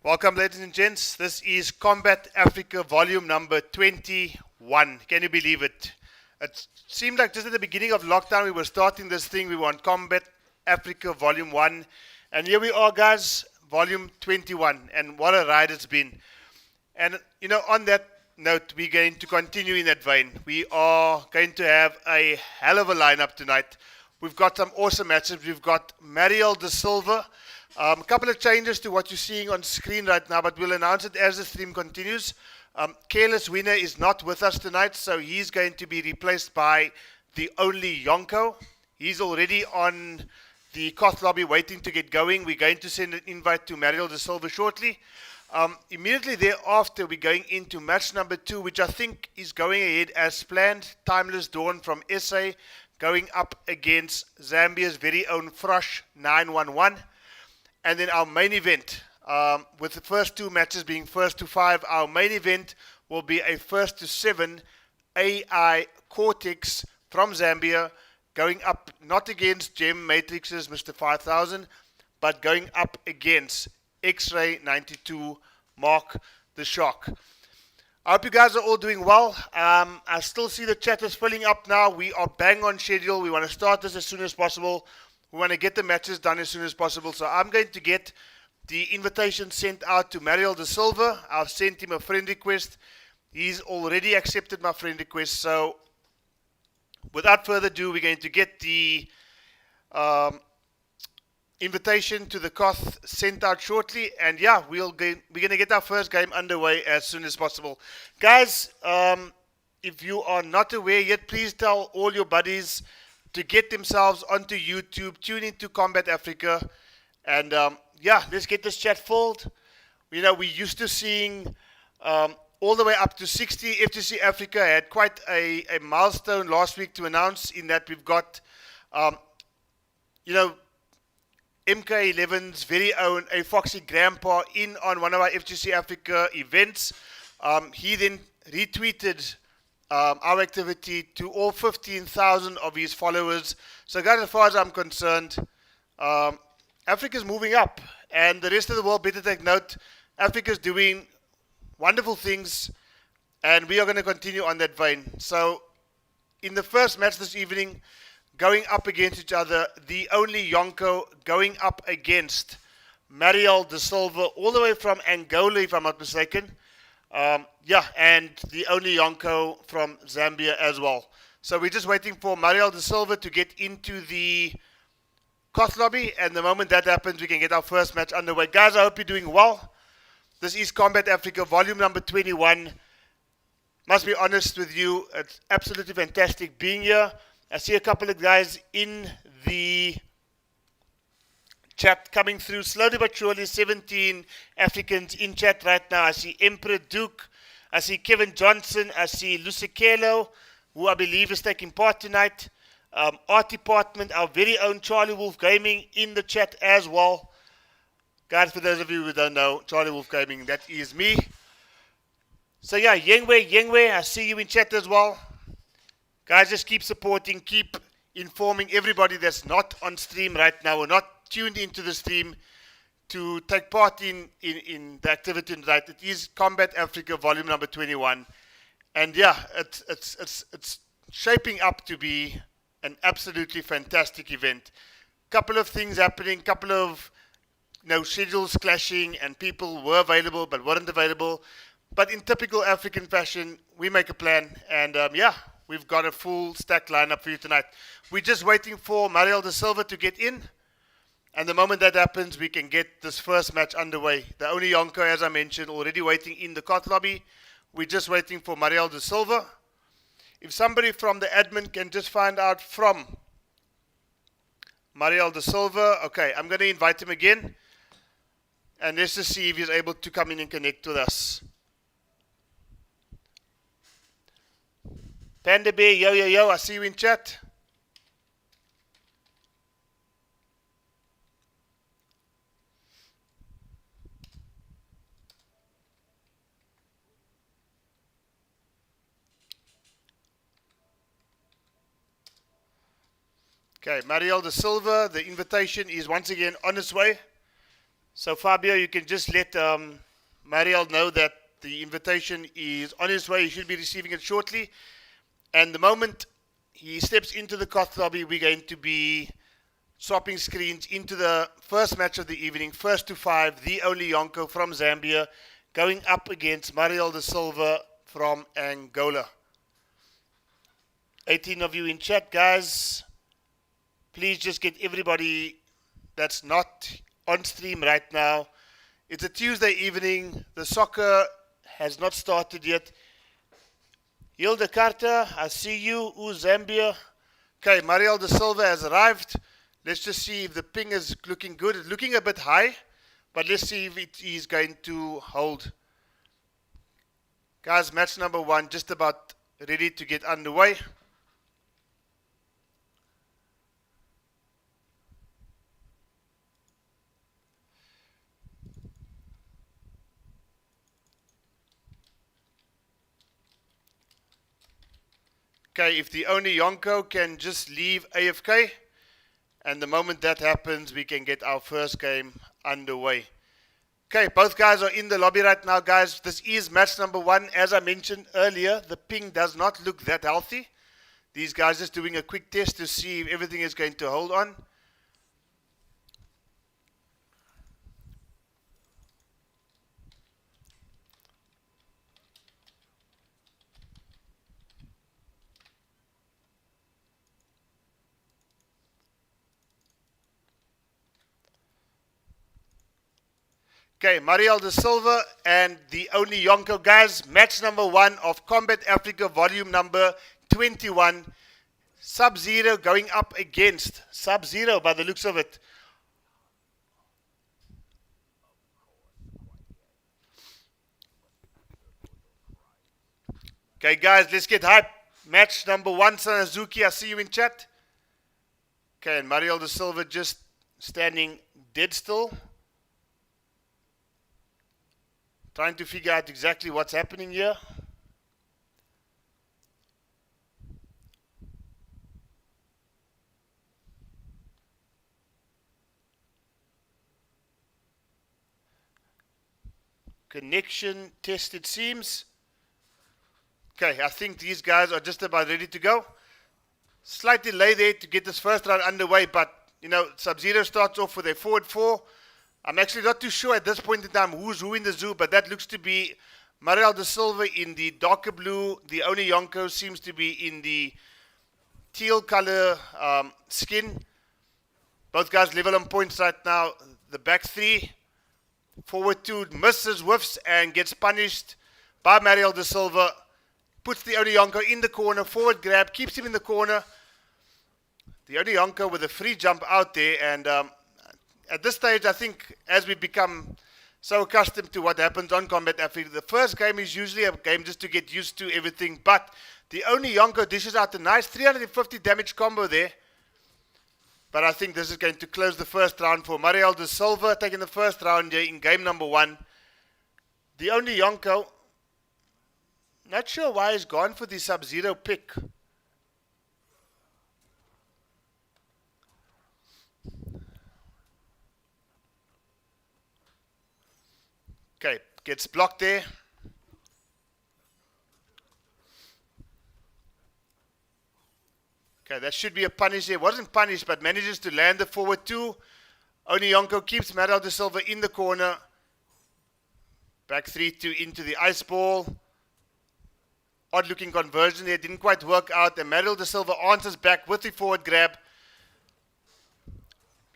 Welcome, ladies and gents. This is Kombat Africa volume number 21. Can you believe it? It seemed like just at the beginning of lockdown we were starting this thing. We want Kombat Africa volume 1. And here we are, guys, volume 21. And what a ride it's been. And, on that note, we're going to continue in that vein. We are going to have a hell of a lineup tonight. We've got some awesome matches. We've got Mariel de Silva. A couple of changes to what you're seeing on screen right now, but we'll announce it as the stream continues. Careless Winner is not with us tonight, so he's going to be replaced by the only Yonko. He's already on the Koth lobby waiting to get going. We're going to send an invite to Mariel de Silva shortly. Immediately thereafter, we're going into match number 2, which I think is going ahead as planned. Timeless Dawn from SA going up against Zambia's very own Frosh 911. And then our main event, with the first 2 matches being first to 5, our main event will be a first to 7 AI Cortex from Zambia, going up not against Gem Matrix's Mr. 5000, but going up against X-Ray 92 Mark the Shark. I hope you guys are all doing well. I still see the chat is filling up now. We are bang on schedule. We want to start this as soon as possible. We want to get the matches done as soon as possible. So I'm going to get the invitation sent out to Mariel de Silva. I've sent him a friend request. He's already accepted my friend request. So without further ado, we're going to get the invitation to the Koth sent out shortly. And yeah, we're going to get our first game underway as soon as possible. Guys, if you are not aware yet, please tell all your buddies to get themselves onto YouTube, tune into Kombat Africa, and let's get this chat filled. We used to seeing all the way up to 60. FTC Africa had quite a milestone last week to announce, in that we've got, MK11's very own A Foxy Grandpa in on one of our FTC Africa events. He then retweeted our activity to all 15,000 of his followers. So guys, as far as I'm concerned, Africa's moving up, and the rest of the world better take note. Africa's doing wonderful things, and we are going to continue on that vein. So in the first match this evening, going up against each other, the only Yonko going up against Mariel de Silva, all the way from Angola, if I'm not mistaken. And the only Yonko from Zambia as well. So we're just waiting for Mariel de Silva to get into the Koth lobby, and the moment that happens, we can get our first match underway. Guys, I hope you're doing well. This is Kombat Africa, volume number 21. Must be honest with you, it's absolutely fantastic being here. I see a couple of guys in the chat coming through slowly but surely. 17 Africans in chat right now. I see Emperor Duke, I see Kevin Johnson, I see Lusikelo, who I believe is taking part tonight. Art Department, our very own Charlie Wolf Gaming in the chat as well. Guys, for those of you who don't know, Charlie Wolf Gaming, that is me. So yeah, Yengwe, I see you in chat as well. Guys, just keep supporting, keep informing everybody that's not on stream right now or not tuned into the stream to take part in the activity tonight. It is Kombat Africa volume number 21, and yeah, it's shaping up to be an absolutely fantastic event. Couple of things happening, couple of schedules clashing, and people were available but weren't available. But in typical African fashion, we make a plan, and we've got a full stack lineup for you tonight. We're just waiting for Mariel de Silva to get in. And the moment that happens, we can get this first match underway. The only Yonko, as I mentioned, already waiting in the Koth lobby. We're just waiting for Mariel de Silva. If somebody from the admin can just find out from Mariel de Silva. Okay, I'm going to invite him again. And let's just see if he's able to come in and connect with us. Panda Bear, yo, I see you in chat. Okay, Mariel de Silva, the invitation is once again on its way. So Fabio, you can just let Mariel know that the invitation is on its way. He should be receiving it shortly. And the moment he steps into the Koth lobby, we're going to be swapping screens into the first match of the evening, first to five, the only Yonko from Zambia, going up against Mariel de Silva from Angola. 18 of you in chat, guys. Please just get everybody that's not on stream right now. It's a Tuesday evening. The soccer has not started yet. Hilde Carter, I see you. Zambia. Okay, Mariel de Silva has arrived. Let's just see if the ping is looking good. It's looking a bit high, but let's see if it is going to hold. Guys, match number one just about ready to get underway. Okay, if the only Yonko can just leave AFK, and the moment that happens, we can get our first game underway. Okay, both guys are in the lobby right now, guys. This is match number one. As I mentioned earlier, the ping does not look that healthy. These guys just doing a quick test to see if everything is going to hold on. Okay, Mariel de Silva and the only Yonko, guys. Match number one of Kombat Afrika volume number 21. Sub-Zero going up against Sub-Zero by the looks of it. Okay, guys, let's get hype. Match number one, Sanazuki, I see you in chat. Okay, and Mariel de Silva just standing dead still. Trying to figure out exactly what's happening here. Connection test, it seems. Okay, I think these guys are just about ready to go. Slight delay there to get this first round underway, but, you know, Sub-Zero starts off with a forward four. I'm actually not too sure at this point in time who's who in the zoo, but that looks to be Mariel de Silva in the darker blue. The only Yonko seems to be in the teal color skin. Both guys level on points right now. The back three. Forward two misses, whiffs, and gets punished by Mariel de Silva. Puts the only Yonko in the corner. Forward grab, keeps him in the corner. The only Yonko with a free jump out there, and at this stage, I think, as we become so accustomed to what happens on Kombat Afrika, the first game is usually a game just to get used to everything. But the only Yonko dishes out a nice 350 damage combo there. But I think this is going to close the first round for Mariel de Silva, taking the first round here in game number one. The only Yonko, not sure why he's gone for the Sub-Zero pick. Okay, gets blocked there. Okay, that should be a punish there. Wasn't punished, but manages to land the forward two. Only Yonko keeps Mariel de Silva in the corner. Back 3-2 into the ice ball. Odd looking conversion there. Didn't quite work out. And Mariel de Silva answers back with the forward grab.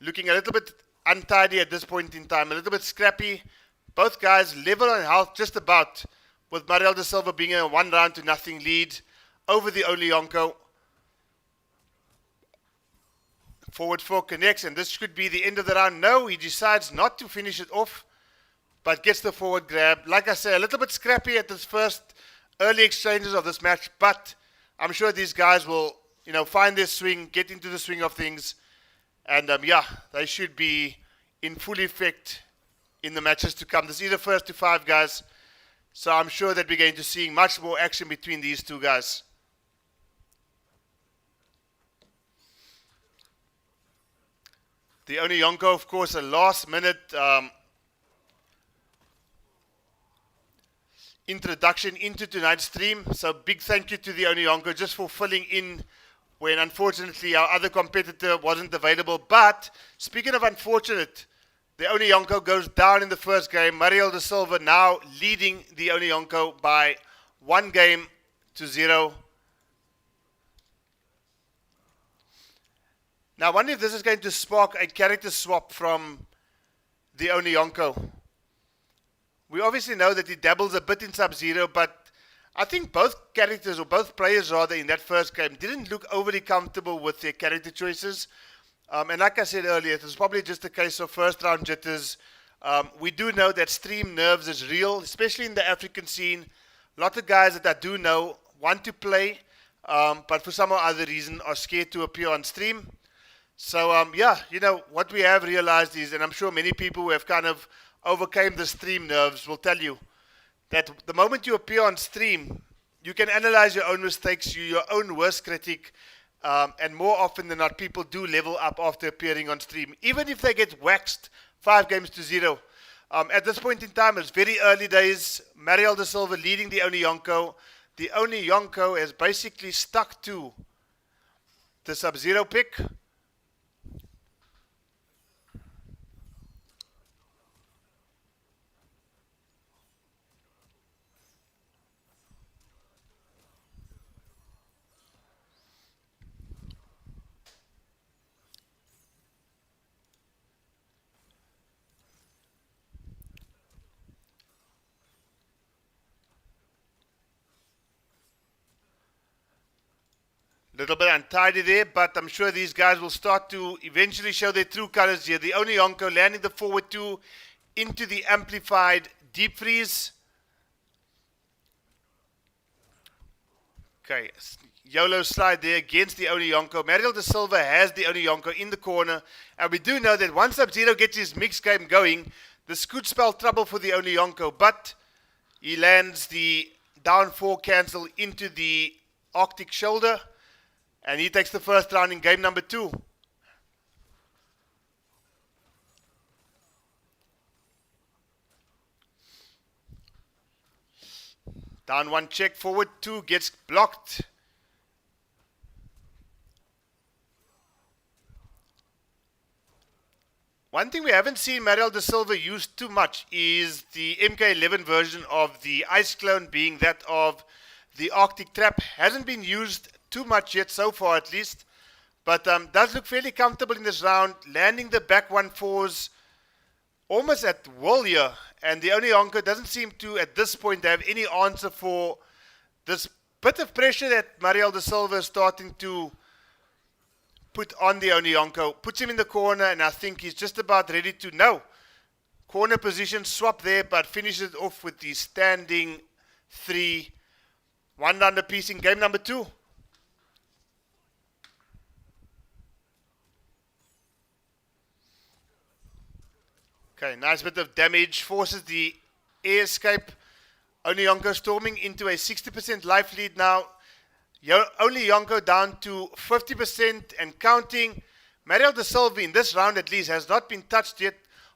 Looking a little bit untidy at this point in time. A little bit scrappy. Both guys level on health just about, with Mariel de Silva being a 1-0 lead over the only Yonko. Forward four connects, and this could be the end of the round. No, he decides not to finish it off, but gets the forward grab. Like I say, a little bit scrappy at this first early exchanges of this match, but I'm sure these guys will, you know, find their swing, get into the swing of things, and yeah, they should be in full effect in the matches to come. This is the first to five, guys. So I'm sure that we're going to see much more action between these two guys. The only Yonko, of course, a last minute introduction into tonight's stream. So big thank you to the Onionko just for filling in when unfortunately our other competitor wasn't available. But speaking of unfortunate, the Onionko goes down in the first game. Mariel de Silva now leading the Onionko by 1-0. Now I wonder if this is going to spark a character swap from the Onionko. We obviously know that he dabbles a bit in Sub-Zero, but I think both characters, or both players rather, in that first game didn't look overly comfortable with their character choices. And like I said earlier, it was probably just a case of first round jitters. We do know that stream nerves is real, especially in the African scene. A lot of guys that I do know want to play, but for some or other reason are scared to appear on stream. So, yeah, you know, what we have realized is, and I'm sure many people who have kind of overcame the stream nerves will tell you, that the moment you appear on stream, you can analyze your own mistakes, you're your own worst critic, and more often than not, people do level up after appearing on stream, even if they get waxed 5-0. At this point in time, it's very early days. Mariel de Silva leading the Onionko. The Onionko has basically stuck to the Sub-Zero pick. Little bit untidy there, but I'm sure these guys will start to eventually show their true colors here. The Onionko landing the forward 2 into the amplified deep freeze. Okay, YOLO slide there against the Onionko. Mariel de Silva has the Onionko in the corner, and we do know that once Sub-Zero gets his mixed game going, this could spell trouble for the Onionko, but he lands the down 4 cancel into the Arctic shoulder. And he takes the first round in game number 2. Down 1 check, forward 2 gets blocked. One thing we haven't seen Mariel de Silva use too much is the MK11 version of the Ice Clone, being that of the Arctic Trap. Hasn't been used too much yet, so far at least, but does look fairly comfortable in this round, landing the back 1-4s almost at will here, and the Onionko doesn't seem to at this point have any answer for this bit of pressure that Mariel de Silva is starting to put on the Onionko. Puts him in the corner, and I think he's just about ready to know. Corner position swap there, but finishes it off with the standing 3. 1 down the piece in game number 2. Okay, nice bit of damage, forces the air escape. Onionko storming into a 60% life lead now. Onionko down to 50% and counting. Mariel de Silva in this round at least has not been touched yet.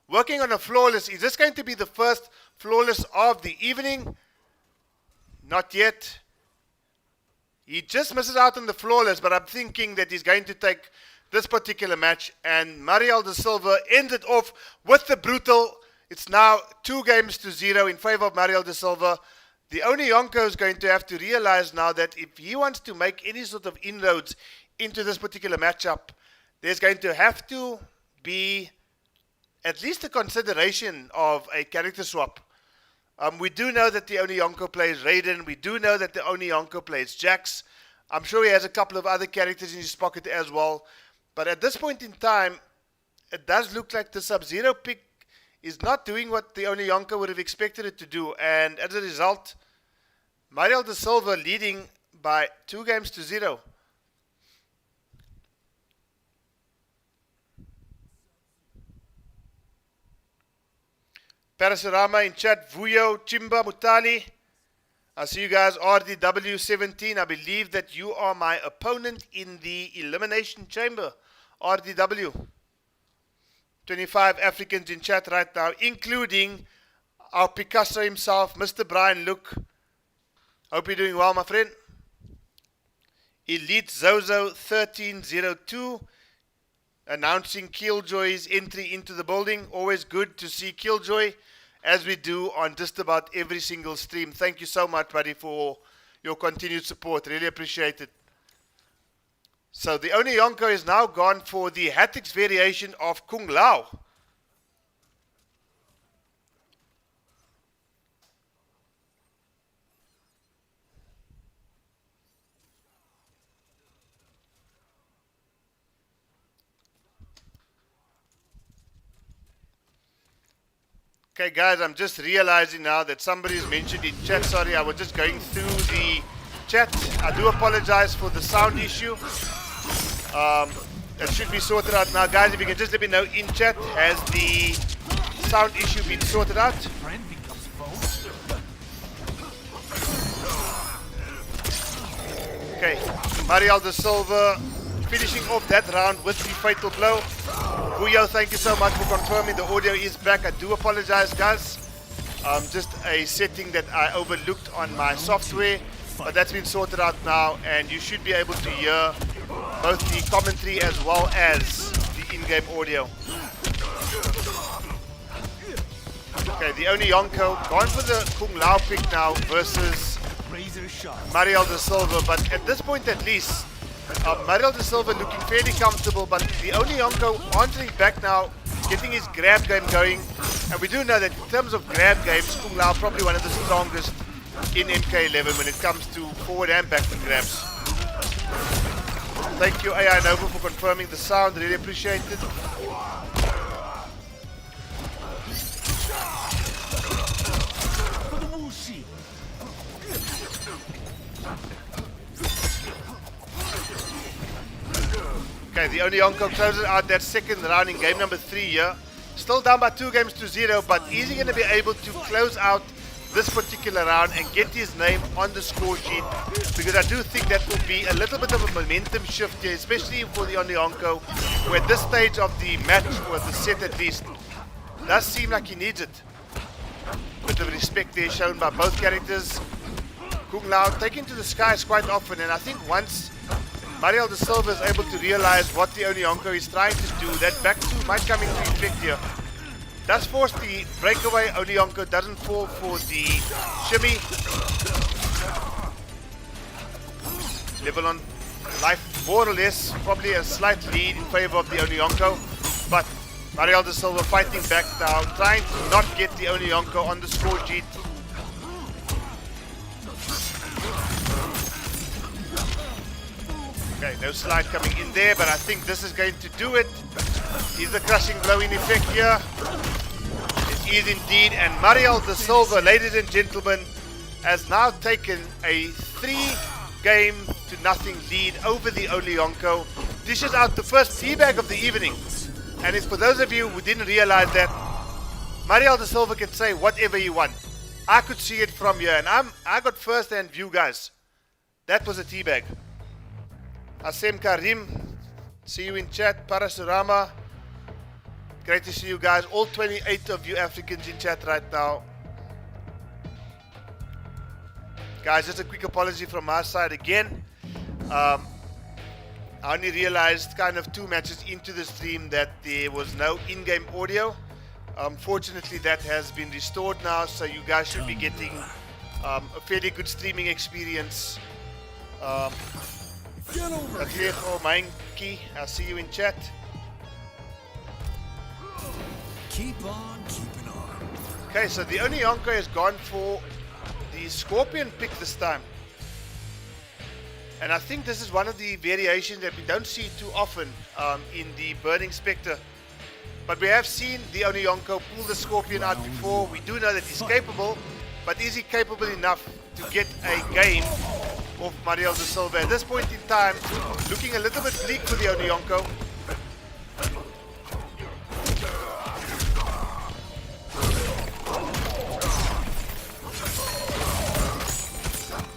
Working on a flawless. Is this going to be the first flawless of the evening? Not yet. He just misses out on the flawless, but I'm thinking that he's going to take this particular match, and Mariel de Silva ends it off with the brutal. It's now 2-0 in favor of Mariel de Silva. The Onionko is going to have to realize now that if he wants to make any sort of inroads into this particular matchup, there's going to have to be at least a consideration of a character swap. We do know that the Onionko plays Raiden. We do know that the Onionko plays Jax. I'm sure he has a couple of other characters in his pocket as well. But at this point in time, it does look like the Sub-Zero pick is not doing what the Onionko would have expected it to do. And as a result, Mariel de Silva leading by 2-0. Parasurama in chat, Vuyo, Chimba, Mutali. I see you guys, RDW17. I believe that you are my opponent in the Elimination Chamber. RDW. 25 Africans in chat right now, including our Picasso himself, Mr. Brian Luke. Hope you're doing well, my friend. Elite Zozo 1302 announcing Killjoy's entry into the building. Always good to see Killjoy, as we do on just about every single stream. Thank you so much, buddy, for your continued support. Really appreciate it. So the Oni Yonko is now gone for the Hattix variation of Kung Lao. Okay, guys, I'm just realizing now that somebody's mentioned in chat. Sorry, I was just going through the chat. I do apologize for the sound issue. That should be sorted out now. Guys, if you can just let me know in chat, has the sound issue been sorted out? Okay, Mariel de Silva finishing off that round with the fatal blow. Buyo, thank you so much for confirming the audio is back. I do apologize, guys. Just a setting that I overlooked on my software, but that's been sorted out now, and you should be able to hear both the commentary as well as the in-game audio. Okay, the Oni Yonko gone for the Kung Lao pick now versus Mariel de Silva, but at this point at least, Mariel de Silva looking fairly comfortable, but the Oni Yonko answering back now, getting his grab game going. And we do know that in terms of grab games, Kung Lao probably one of the strongest in MK11 when it comes to forward and backward grabs. Thank you, AI Nova, for confirming the sound. Really appreciate it. Okay, the Oni Yonko closes out that second round in game number 3 here. Still down by 2-0, but is he going to be able to close out this particular round and get his name on the score sheet? Because I do think that will be a little bit of a momentum shift here, especially for the Oni Yonko, who at this stage of the match, or the set at least, does seem like he needs it. Bit of respect there shown by both characters. Kung Lao taken to the skies quite often, and I think once Mariel de Silva is able to realize what the Oni Yonko is trying to do, that back two might come into effect here. Does force the breakaway. Oni Yonko doesn't fall for the shimmy. Level on life, more or less, probably a slight lead in favor of the Oni Yonko, but Mariel de Silva fighting back now, trying to not get the Oni Yonko on the score sheet. Okay, no slide coming in there, but I think this is going to do it. Is the crushing blow in effect here? It is indeed, and Mariel de Silva, ladies and gentlemen, has now taken a 3-0 lead over the Oni Yonko. Dishes out the first teabag of the evening. And it's for those of you who didn't realize that, Mariel de Silva can say whatever you want. I could see it from here, and I got first-hand view, guys. That was a teabag. Asem Karim, see you in chat. Parasurama, great to see you guys. All 28 of you Africans in chat right now. Guys, just a quick apology from my side again. I only realized kind of 2 matches into the stream that there was no in-game audio. Fortunately, that has been restored now, so you guys should be getting a fairly good streaming experience. Manki, I'll see you in chat. Keep on keeping on. Okay, so the Oni Yonko has gone for the Scorpion pick this time. And I think this is one of the variations that we don't see too often in the Burning Spectre. But we have seen the Oni Yonko pull the Scorpion out before. We do know that he's capable, but is he capable enough to get a game of Mariel de Silva? At this point in time, looking a little bit bleak for the Oni Yonko.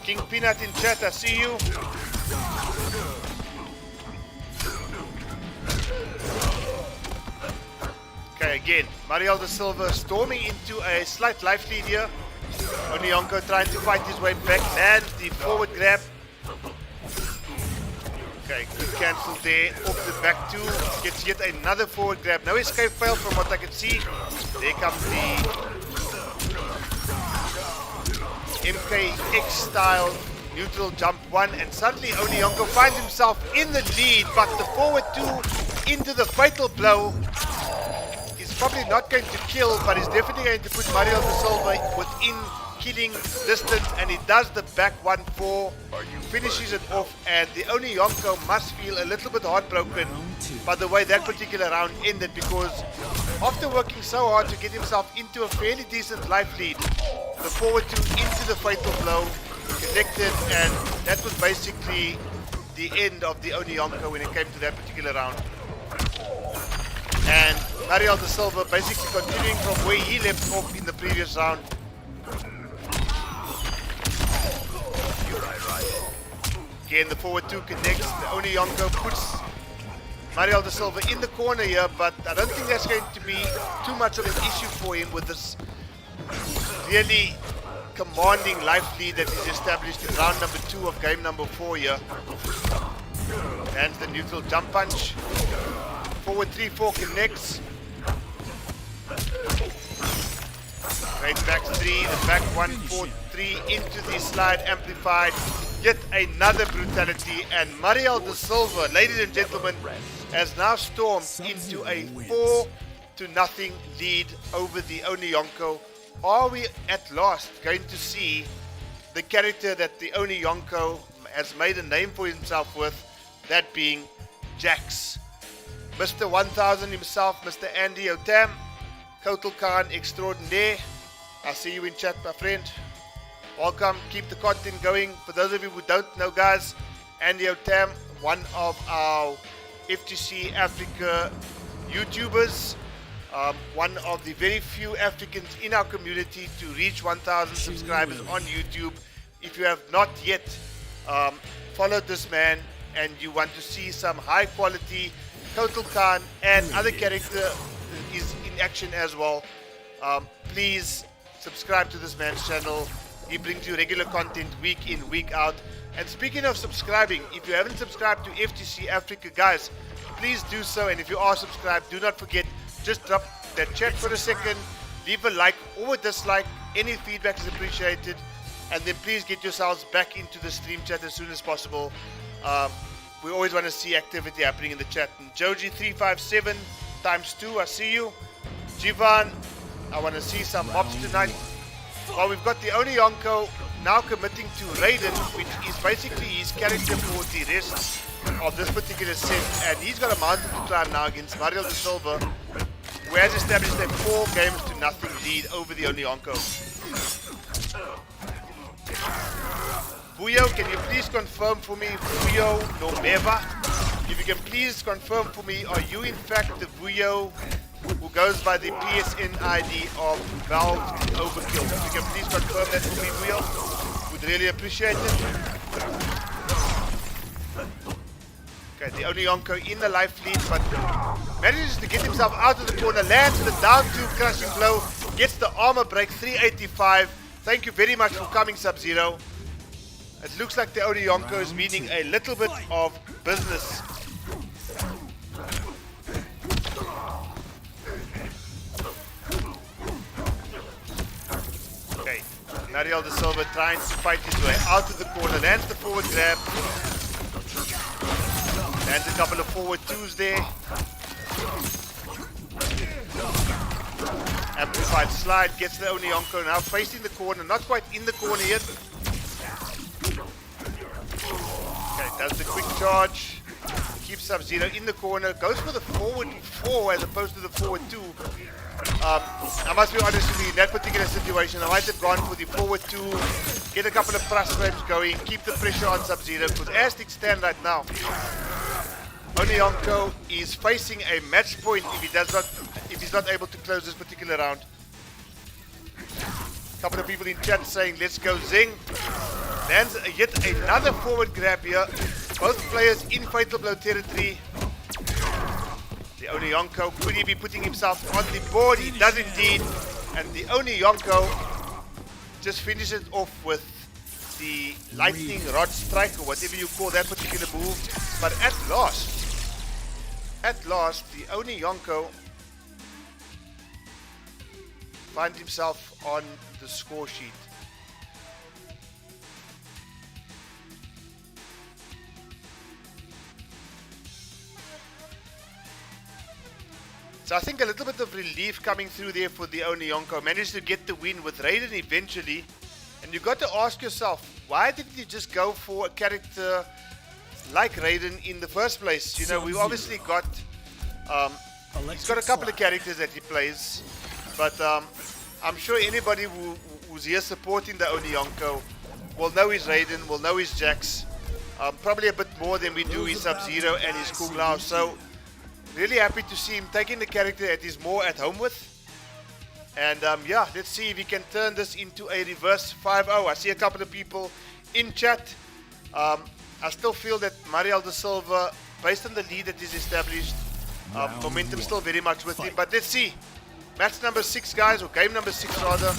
King Peanut in chat, I see you. Okay, again. Mariel da Silva storming into a slight life lead here. Onionko trying to fight his way back, lands the forward grab. Okay, good cancel there, off the back two, gets yet another forward grab. No escape fail from what I can see. There comes the MKX style neutral jump one, and suddenly Onionko finds himself in the lead, but the forward two into the fatal blow is probably not going to kill, but is definitely going to put Mariel da Silva within killing distance, and he does the back 1-4, finishes it off, and the Onionko must feel a little bit heartbroken by the way that particular round ended, because after working so hard to get himself into a fairly decent life lead, the forward two into the fatal blow connected, and that was basically the end of the Onionko when it came to that particular round. And Mariel da Silva basically continuing from where he left off in the previous round. Again, the forward two connects. The Onionko puts Mariel da Silva in the corner here, but I don't think that's going to be too much of an issue for him with this really commanding life lead that he's established in round number 2 of game number 4 here. Lands the neutral jump punch. Forward 3-4 connects. Great back 3, the back 1-4-3 into the slide amplified. Yet another brutality, and Mariel da Silva, ladies and gentlemen, has now stormed into a 4-0 lead over the Onionko. Are we at last going to see the character that the Onionko has made a name for himself with, that being Jax? Mr. 1000 himself, Mr. Andy Otam, Kotal Khan extraordinaire. I see you in chat, my friend. Welcome, keep the content going. For those of you who don't know, guys, Andy Otam, one of our FTC Africa YouTubers, one of the very few Africans in our community to reach 1,000 subscribers on YouTube. If you have not yet followed this man and you want to see some high quality Kotal Khan and other character is in action as well, please subscribe to this man's channel. He brings you regular content week in, week out. And speaking of subscribing, if you haven't subscribed to FTC Africa, guys, please do so. And if you are subscribed, do not forget, just drop that chat for a second, leave a like or a dislike. Any feedback is appreciated. And then please get yourselves back into the stream chat as soon as possible. We always want to see activity happening in the chat. And Joji357 ×2, I see you. Jivan, I want to see some mobs tonight. Well, we've got the Onionko now committing to Raiden, which is basically his character for the rest of this particular set. And he's got a mountain to climb now against Mariel da Silva, who has established a 4-0 lead over the Onionko. Buyo, can you please confirm for me, Buyo Nomeva? If you can please confirm for me, are you in fact the Buyo who goes by the PSN ID of Valve Overkill? If you can please confirm that for me, Buyo, would really appreciate it. Okay, the Onionko in the life lead, but manages to get himself out of the corner, lands the down 2 crushing blow, gets the armor break, 385. Thank you very much for coming, Sub-Zero. It looks like the Onionko is meaning a little bit of business. Okay, Mariel da Silva trying to fight his way out of the corner, lands the forward grab, lands a couple of forward twos there. Amplified slide, gets the Onionko now facing the corner, not quite in the corner yet. Okay, does the quick charge, keeps Sub-Zero in the corner, goes for the forward 4 as opposed to the forward 2. I must be honest with you, in that particular situation, I might have gone for the forward 2, get a couple of thrust frames going, keep the pressure on Sub-Zero, because as things stand right now, Onionko is facing a match point if he's not able to close this particular round. A couple of people in chat saying, let's go Zing. Lands yet another forward grab here. Both players in fatal blow territory. The Onionko, could he be putting himself on the board? He does indeed. And the Onionko just finishes off with the lightning rod strike, or whatever you call that particular move. But at last, the Onionko finds himself on the score sheet. So I think a little bit of relief coming through there for the Onionko. Managed to get the win with Raiden eventually. And you got to ask yourself, why didn't you just go for a character like Raiden in the first place? You know, we've obviously got, he's got a couple of characters that he plays. But I'm sure anybody who's here supporting the Onionko will know his Raiden, will know his Jax. Probably a bit more than we do his Sub-Zero and his Kung Lao. So really happy to see him taking the character that he's more at home with. And yeah, let's see if he can turn this into a reverse 5-0. I see a couple of people in chat. I still feel that Mariel de Silva, based on the lead that is established, momentum still very much with him. But let's see. Match number 6, guys, or game number 6 rather,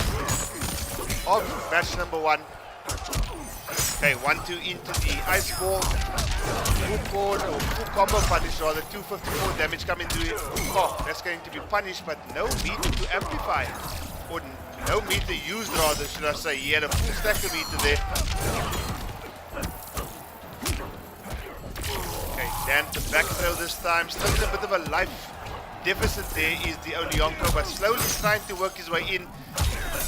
of match number 1. Okay, 1-2 into the ice ball. Full chord, or full combo punish rather, 254 damage coming to it. Oh, that's going to be punished, but no meter to amplify. Or no meter used rather, should I say. He had a full stack of meter there. Okay, Dan to back throw this time. Still in a bit of a life deficit there is the Onionko, but slowly trying to work his way in.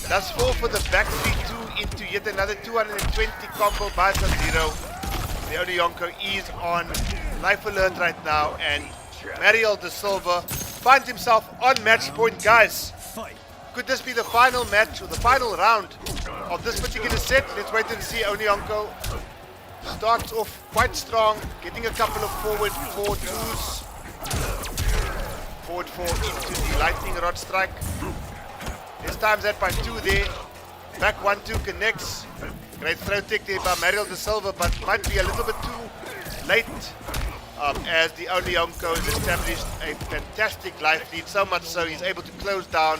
Does fall for the back 3-2 into yet another 220 combo by Sub-Zero. The Onionko is on life alert right now, and Mariel de Silva finds himself on match point, guys. Could this be the final match or the final round of this particular set? Let's wait and see. Onionko starts off quite strong, getting a couple of forward 4-2s. Forward 4 into the lightning rod strike. This time's that by 2 there. Back 1-2 connects. Great throw tech there by Mariel de Silva, but might be a little bit too late as the Onionko has established a fantastic life lead, so much so he's able to close down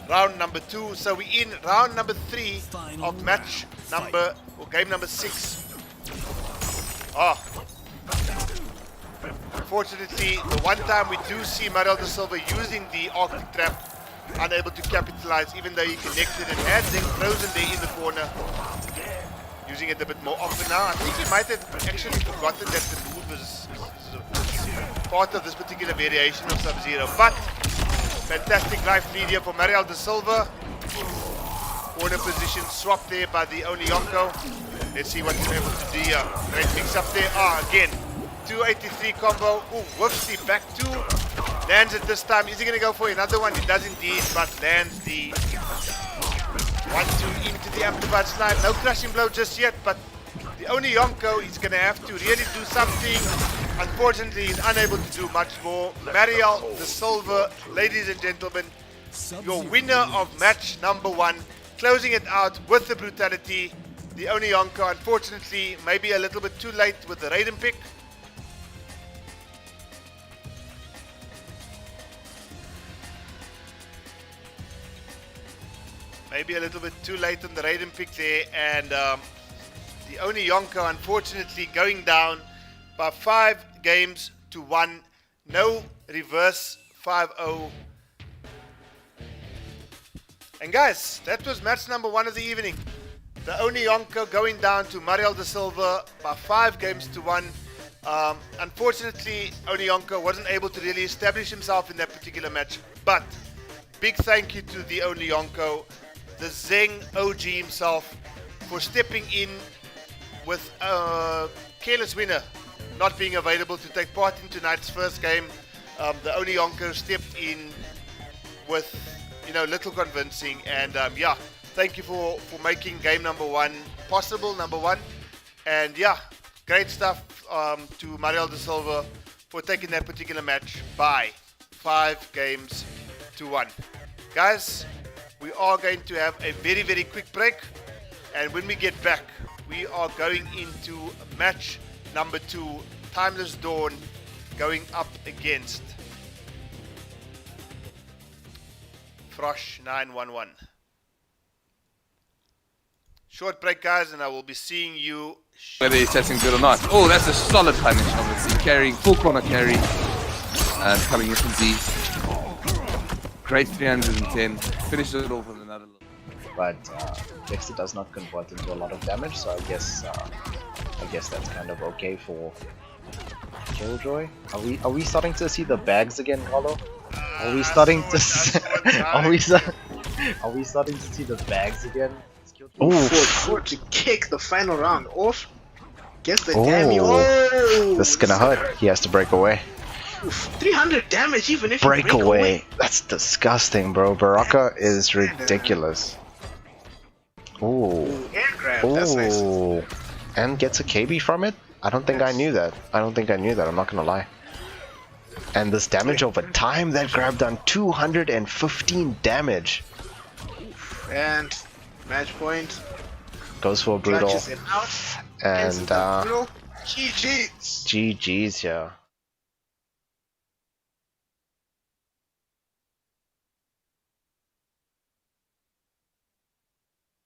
round number 2. So we're in round number 3 of match number, or game number 6. Unfortunately, the one time we do see Mariel de Silva using the Arctic Trap, unable to capitalize, even though he connected and had them frozen there in the corner. Using it a bit more often now. I think he might have actually forgotten that the move is part of this particular variation of Sub-Zero. But fantastic life lead here for Mariel de Silva. Corner position swap there by the Onionko. Let's see what he's able to do here. Great mix up there. Again, 283 combo. Works the back 2. Lands it this time. Is he going to go for another one? He does indeed, but lands the 1-2 into the amplified slide. No crushing blow just yet, but the Onionko is going to have to really do something. Unfortunately, he's unable to do much more. Mariel de Silva, ladies and gentlemen, your winner of match number 1, closing it out with the brutality. The Onionko, unfortunately, maybe a little bit too late with the Raiden pick. Maybe a little bit too late on the Raiden pick there, and the Onionko unfortunately going down by 5 games to 1. No reverse 5-0. And guys, that was match number 1 of the evening. The Onionko going down to Mariel de Silva by 5 games to 1. Unfortunately, Onionko wasn't able to really establish himself in that particular match, but big thank you to the Onionko, the Zeng OG himself, for stepping in with a careless winner not being available to take part in tonight's first game. The Onionko stepped in with, little convincing, and yeah, thank you for making game number 1 possible, number 1. And yeah, great stuff to Mariel de Silva for taking that particular match by 5 games to 1. Guys, we are going to have a very, very quick break, and when we get back, we are going into match number 2, Timeless Dawn, going up against Frosh 911. Short break, guys, and I will be seeing you. Whether he's testing good or not. Oh, that's a solid punish, obviously. Carrying, full corner carry. And coming in from Z. Great 310. Finishes it off with another little. But Dexter does not convert into a lot of damage, so I guess that's kind of okay for Killjoy. Are we starting to see the bags again, Carlo? Are we starting to are we starting to see the bags again? Ooh, forward to kick the final round off. Gets the damage. Oh, this is gonna hurt. He has to break away. Oof, 300 damage even if Break you break away. That's disgusting, bro. Baraka is ridiculous. Ooh. Air grab. That's nice. Ooh. And gets a KB from it? I don't think I knew that. I'm not gonna lie. And this damage over time, that grab done 215 damage. And match point. Goes for a brutal. Clutches it out. And GG's. GG's, yeah.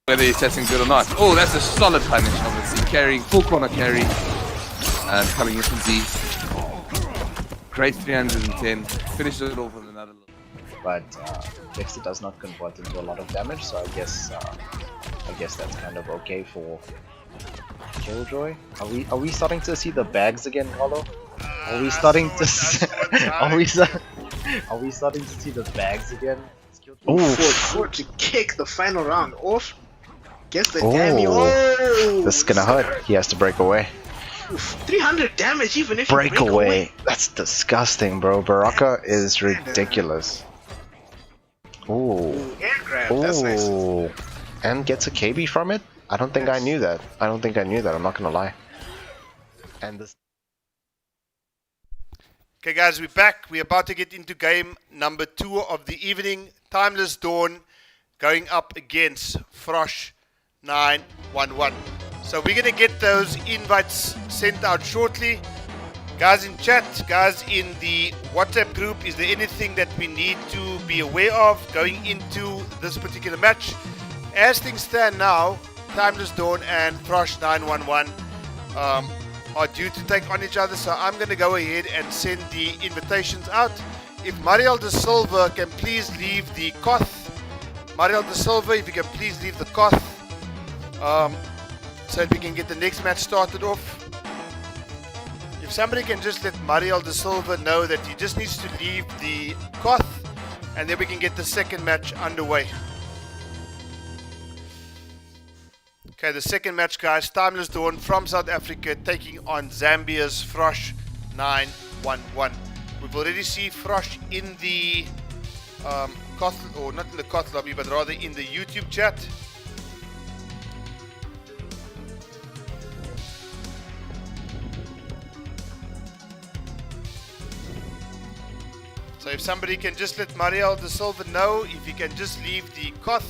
Whether he's testing good or not. Oh, that's a solid punish, obviously. Carrying, full corner carry. And coming in from Z. Great 310. Finishes it off with another little. But Dexter does not convert into a lot of damage, so I guess that's kind of okay for Killjoy. Are we starting to see the bags again, Carlo? Are we starting to are we starting to see the bags again? Ooh, forward to kick the final round off. Gets the damage. Oh, this is gonna hurt. He has to break away. Oof, 300 damage even if Break you break away. That's disgusting, bro. Baraka is ridiculous. Ooh. Air grab. That's nice. Ooh. And gets a KB from it? I don't think I knew that. I'm not gonna lie. And this. Okay, guys, we're back. We're about to get into game number 2 of the evening. Timeless Dawn going up against Frosh 911. So we're going to get those invites sent out shortly. Guys in chat, guys in the WhatsApp group, is there anything that we need to be aware of going into this particular match? As things stand now, Timeless Dawn and Frosh 911 are due to take on each other, so I'm going to go ahead and send the invitations out. If Mariel De Silva can please leave the Koth. Mariel De Silva, if you can please leave the Koth, so that we can get the next match started off. If somebody can just let Mariel De Silva know that he just needs to leave the Koth, and then we can get the second match underway. Okay, the second match, guys. Timeless Dawn from South Africa taking on Zambia's Frosh 911. We've already seen Frosh in the Koth, or not in the Koth lobby, but rather in the YouTube chat. So if somebody can just let Mariel De Silva know, if he can just leave the Koth.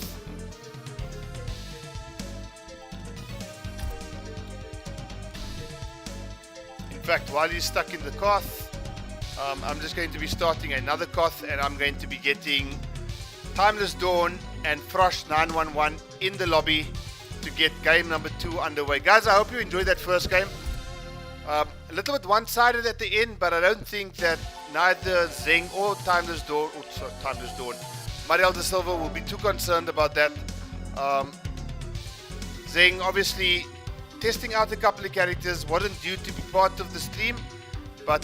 In fact, while he's stuck in the Koth, I'm just going to be starting another Koth, and I'm going to be getting Timeless Dawn and Frosh 911 in the lobby to get game number 2 underway. Guys, I hope you enjoyed that first game. A little bit one-sided at the end, but I don't think that neither Zeng or Timeless Dawn, Mariel De Silva will be too concerned about that. Zeng obviously testing out a couple of characters, wasn't due to be part of the stream, but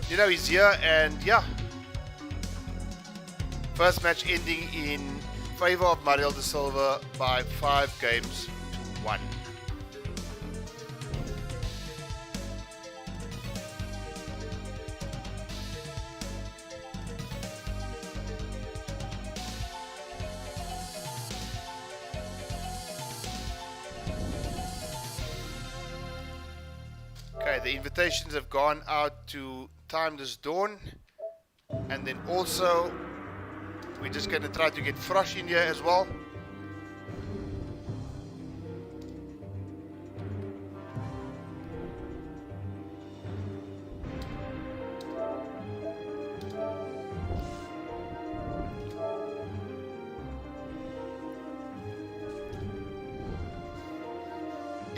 you know, he's here, and yeah, first match ending in favor of Mariel De Silva by 5 games to 1. Okay, the invitations have gone out to Timeless Dawn, and then also we're just going to try to get Frosh in here as well.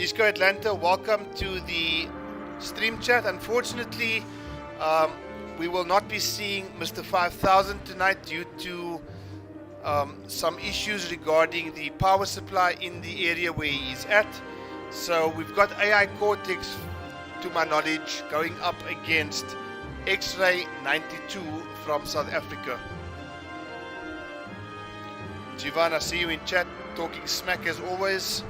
Isco Atlanta, welcome to the stream chat. Unfortunately, we will not be seeing Mr. 5000 tonight due to some issues regarding the power supply in the area where he's at. So we've got AI Cortex, to my knowledge, going up against X-Ray 92 from South Africa. Jivan, I see you in chat, talking smack as always.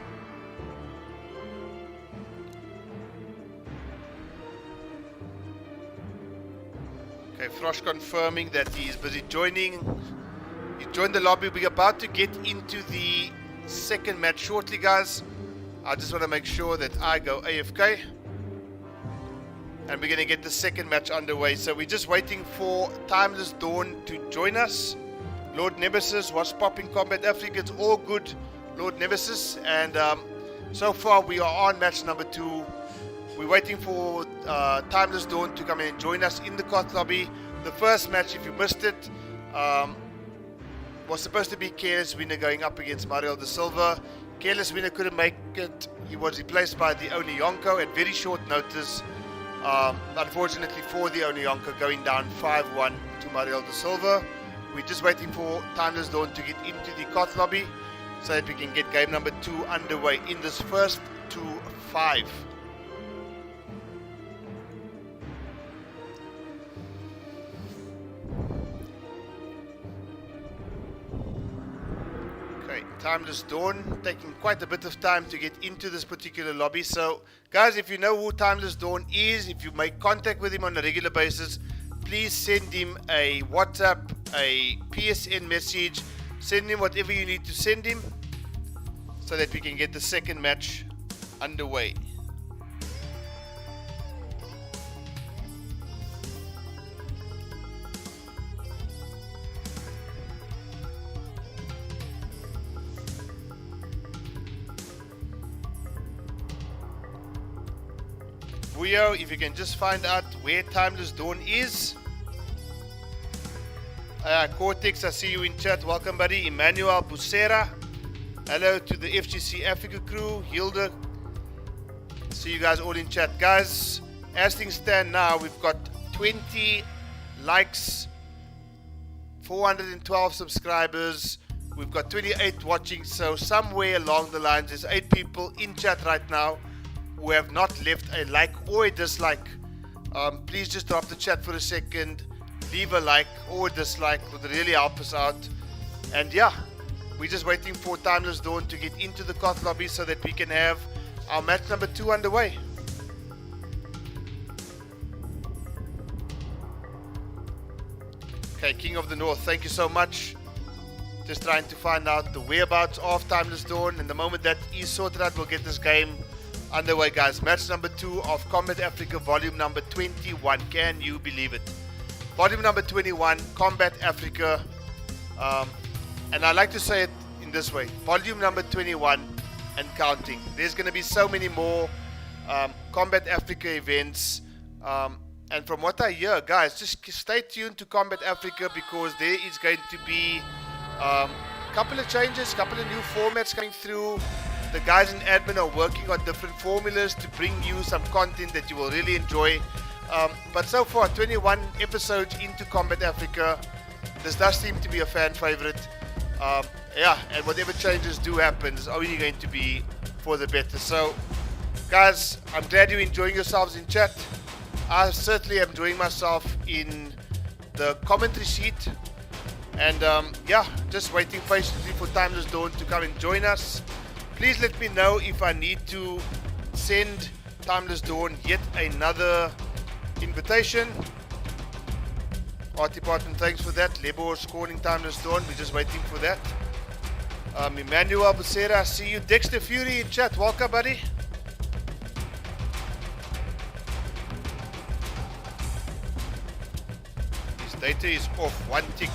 Okay, Frosh confirming that he is busy joining. He joined the lobby. We're about to get into the second match shortly, guys. I just want to make sure that I go AFK. And we're going to get the second match underway. So we're just waiting for Timeless Dawn to join us. Lord Nemesis, what's popping, Kombat Afrika? It's all good, Lord Nemesis. And so far we are on match number 2. We're waiting for Timeless Dawn to come in and join us in the COT lobby. The first match, if you missed it, was supposed to be Careless Winner going up against Mariel De Silva. Careless Winner couldn't make it. He was replaced by the Onionko at very short notice. Unfortunately for the Onionko, going down 5-1 to Mariel De Silva. We're just waiting for Timeless Dawn to get into the COT lobby so that we can get game number 2 underway in this first 2-5. Okay, Timeless Dawn taking quite a bit of time to get into this particular lobby. So guys, if you know who Timeless Dawn is, if you make contact with him on a regular basis, please send him a WhatsApp, a PSN message, send him whatever you need to send him so that we can get the second match underway. Vuyo, if you can just find out where Timeless Dawn is. Cortex, I see you in chat. Welcome, buddy. Emmanuel Busera. Hello to the FGC Africa crew. Hilda. See you guys all in chat. Guys, as things stand now, we've got 20 likes, 412 subscribers. We've got 28 watching. So somewhere along the lines, there's 8 people in chat right now who have not left a like or a dislike. Please just drop the chat for a second. Leave a like or a dislike, would really help us out. And yeah, we're just waiting for Timeless Dawn to get into the COT lobby so that we can have our match number 2 underway. Okay, King of the North, thank you so much. Just trying to find out the whereabouts of Timeless Dawn, and the moment that is sorted out, we'll get this game underway, guys. Match number 2 of Kombat Afrika volume number 21. Can you believe it? Volume number 21, Kombat Afrika. And I like to say it in this way: volume number 21 and counting. There's going to be so many more Kombat Afrika events. And from what I hear, guys, just stay tuned to Kombat Afrika, because there is going to be a couple of changes, couple of new formats coming through. The guys in admin are working on different formulas to bring you some content that you will really enjoy. But so far, 21 episodes into Kombat Afrika, this does seem to be a fan favorite. Yeah, and whatever changes do happen is only going to be for the better. So, guys, I'm glad you're enjoying yourselves in chat. I certainly am enjoying myself in the commentary sheet. And yeah, just waiting patiently for Timeless Dawn to come and join us. Please let me know if I need to send Timeless Dawn yet another invitation. Art Department, thanks for that. Lebo scoring Timeless Dawn. We're just waiting for that. Emmanuel Becerra, I see you. Dexter Fury in chat. Welcome, buddy. His data is off. 1 tick.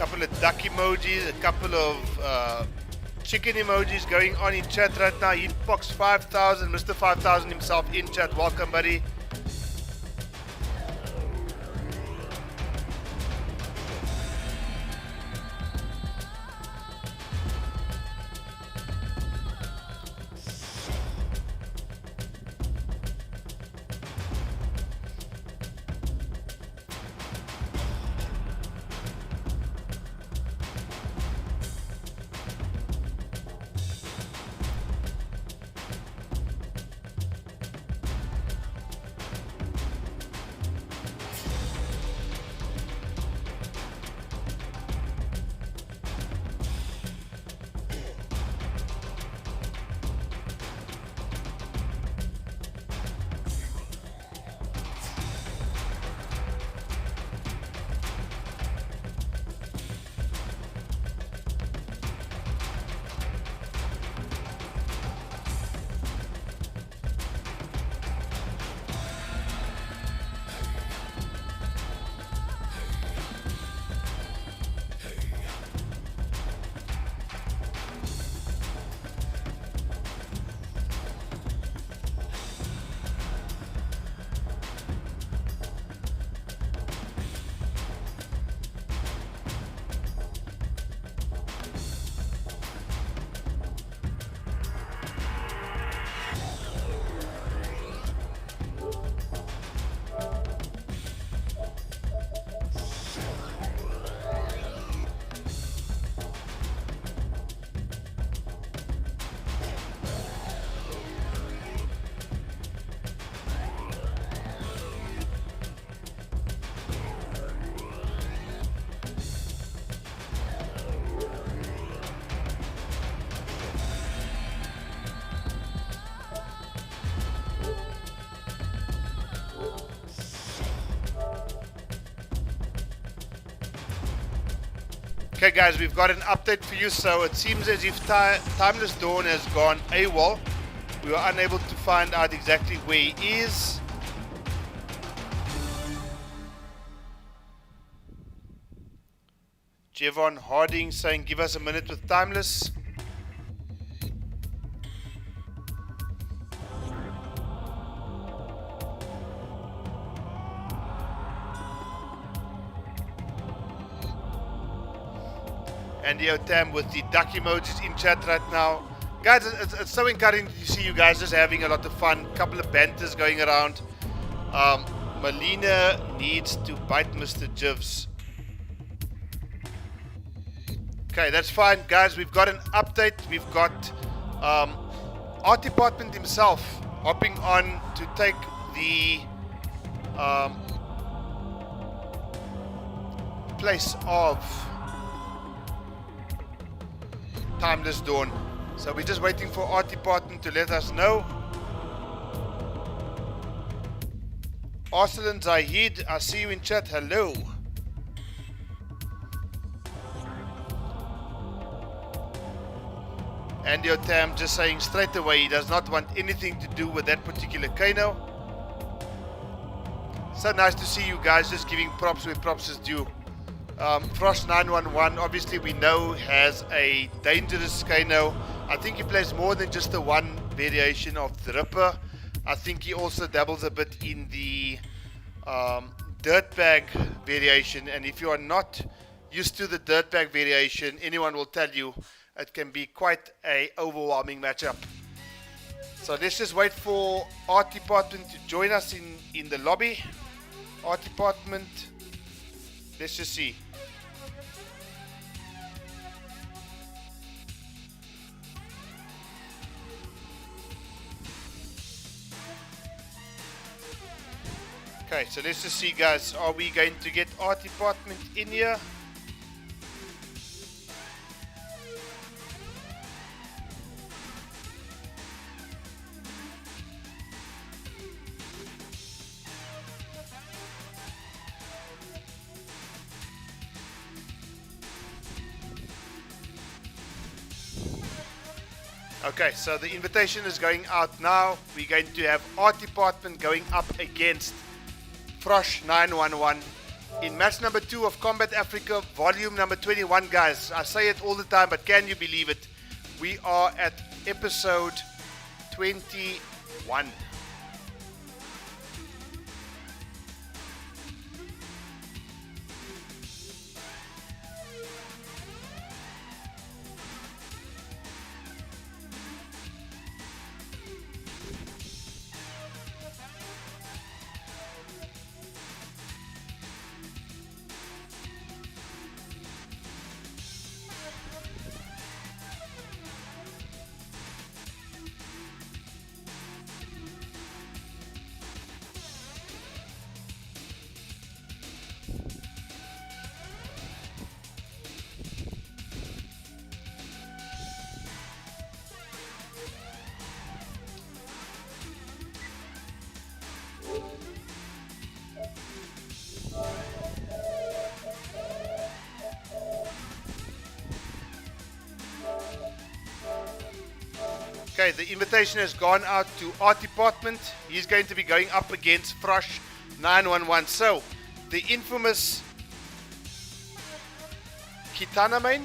couple of duck emojis, a couple of chicken emojis going on in chat right now. Hitbox 5000, Mr. 5000 himself in chat. Welcome, buddy. Okay guys, we've got an update for you. So it seems as if Timeless Dawn has gone AWOL. We were unable to find out exactly where he is. Jevon Harding saying give us a minute with Timeless. Andy Otam with the duck emojis in chat right now. Guys, it's so encouraging to see you guys just having a lot of fun. Couple of banters going around. Melina needs to bite Mr. Jivs. Okay, that's fine. Guys, we've got an update. We've got Art Department himself hopping on to take the place of Timeless Dawn. So we're just waiting for Art Department to let us know. Arsalan Zahid, I see you in chat. Hello. Andy Otam just saying straight away he does not want anything to do with that particular Kano. So nice to see you guys just giving props where props is due. Frost 911 obviously we know has a dangerous Kano. I think he plays more than just the one variation of the Ripper. I think he also dabbles a bit in the Dirtbag variation, and if you are not used to the Dirtbag variation, anyone will tell you it can be quite a overwhelming matchup. So let's just wait for Art Department to join us in the lobby. Art Department, let's just see. Okay, so let's just see guys, are we going to get Art Department in here? Okay, so the invitation is going out now. We're going to have Art Department going up against Frosh 911 in match number 2 of Kombat Afrika, volume number 21, guys. I say it all the time, but can you believe it? We are at episode 21. Okay, the invitation has gone out to Art Department. He's going to be going up against Frosh 911. So, the infamous Kitana main,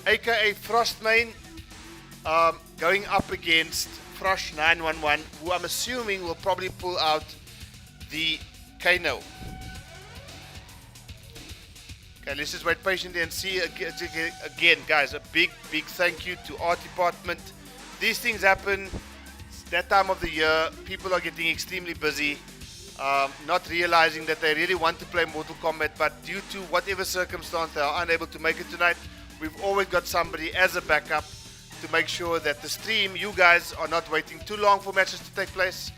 aka Frost main, going up against Frosh 911, who I'm assuming will probably pull out the Kano. Okay, let's just wait patiently and see again, guys. A big thank you to Art Department. These things happen. It's that time of the year. People are getting extremely busy, not realizing that they really want to play Mortal Kombat, but due to whatever circumstance they are unable to make it tonight. We've always got somebody as a backup to make sure that the stream, you guys are not waiting too long for matches to take place.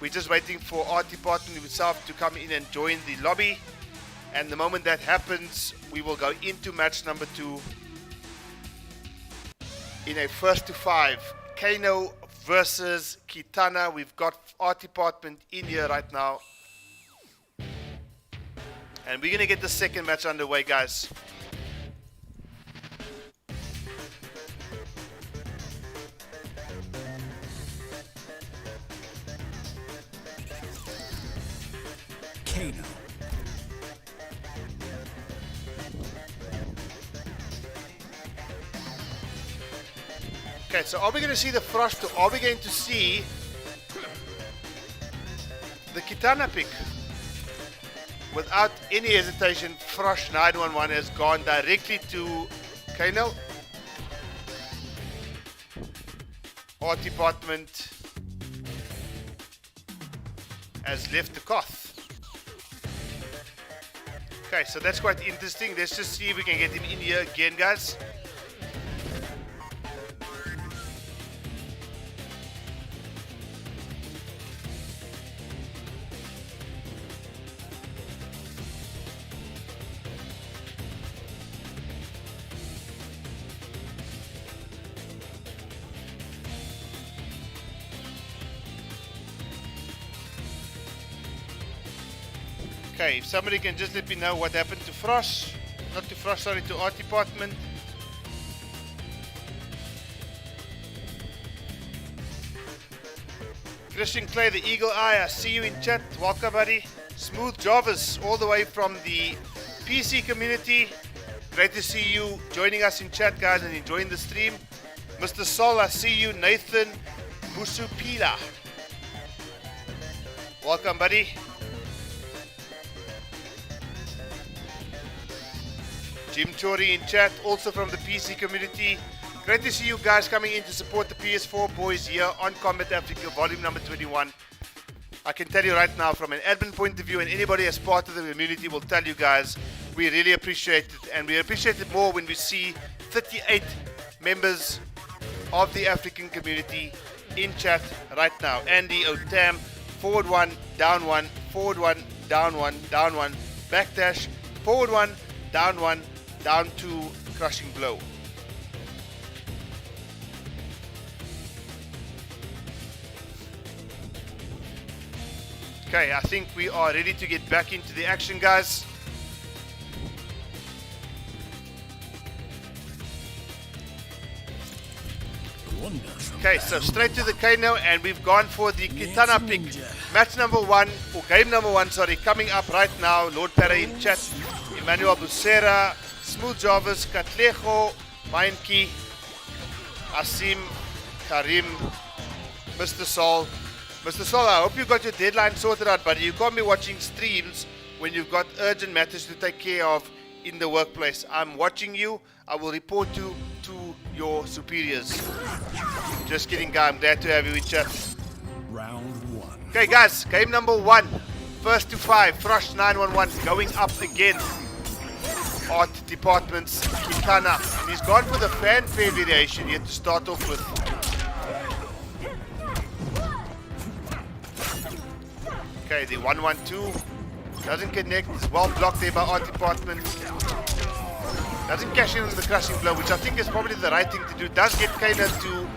We're just waiting for Art Department himself to come in and join the lobby, and the moment that happens, we will go into match number 2 in a 1st to 5, Kano versus Kitana. We've got Art Department in here right now, and we're gonna get the second match underway, guys. Kano. Okay, so are we going to see the Frost, or are we going to see the Kitana pick? Without any hesitation, Frosh 911 has gone directly to Kano. Art Department has left the Koth. Okay, so that's quite interesting. Let's just see if we can get him in here again, guys. Okay, if somebody can just let me know what happened to Frost. Not to Frost, sorry, to Art Department. Christian Clay, the Eagle Eye, I see you in chat. Welcome, buddy. Smooth Jarvis, all the way from the PC community. Great to see you joining us in chat, guys, and enjoying the stream. Mr. Sol, I see you. Nathan Busupila. Welcome, buddy. Jim Chori in chat, also from the PC community. Great to see you guys coming in to support the PS4 boys here on Kombat Afrika, volume number 21. I can tell you right now, from an admin point of view, and anybody as part of the community will tell you guys, we really appreciate it, and we appreciate it more when we see 38 members of the African community in chat right now. Andy Otam, forward 1, down 1, forward 1, down 1, down 1, backdash, forward 1, down 1, down 2, crushing blow. Okay, I think we are ready to get back into the action, guys. Okay, so straight to the Kano, and we've gone for the Kitana pick. Match number 1, or game number 1, sorry, coming up right now. Lord Para in chat, Emmanuel Busera, Smooth Jarvis, Katlejo, Mainki, Asim, Karim, Mr. Sol. Mr. Sol, I hope you got your deadline sorted out, buddy. You can't be watching streams when you've got urgent matters to take care of in the workplace. I'm watching you. I will report you to your superiors. Just kidding, guy. I'm glad to have you in chat. Round 1. Okay, guys. Game number 1. First to 5. Frosh 911 going up again. Art Department's Kitana. And he's gone for the fanfare variation here to start off with. Okay, the 1-1-2 doesn't connect. It's well blocked there by Art Department. Doesn't cash in on the crushing blow, which I think is probably the right thing to do. Does get Kano to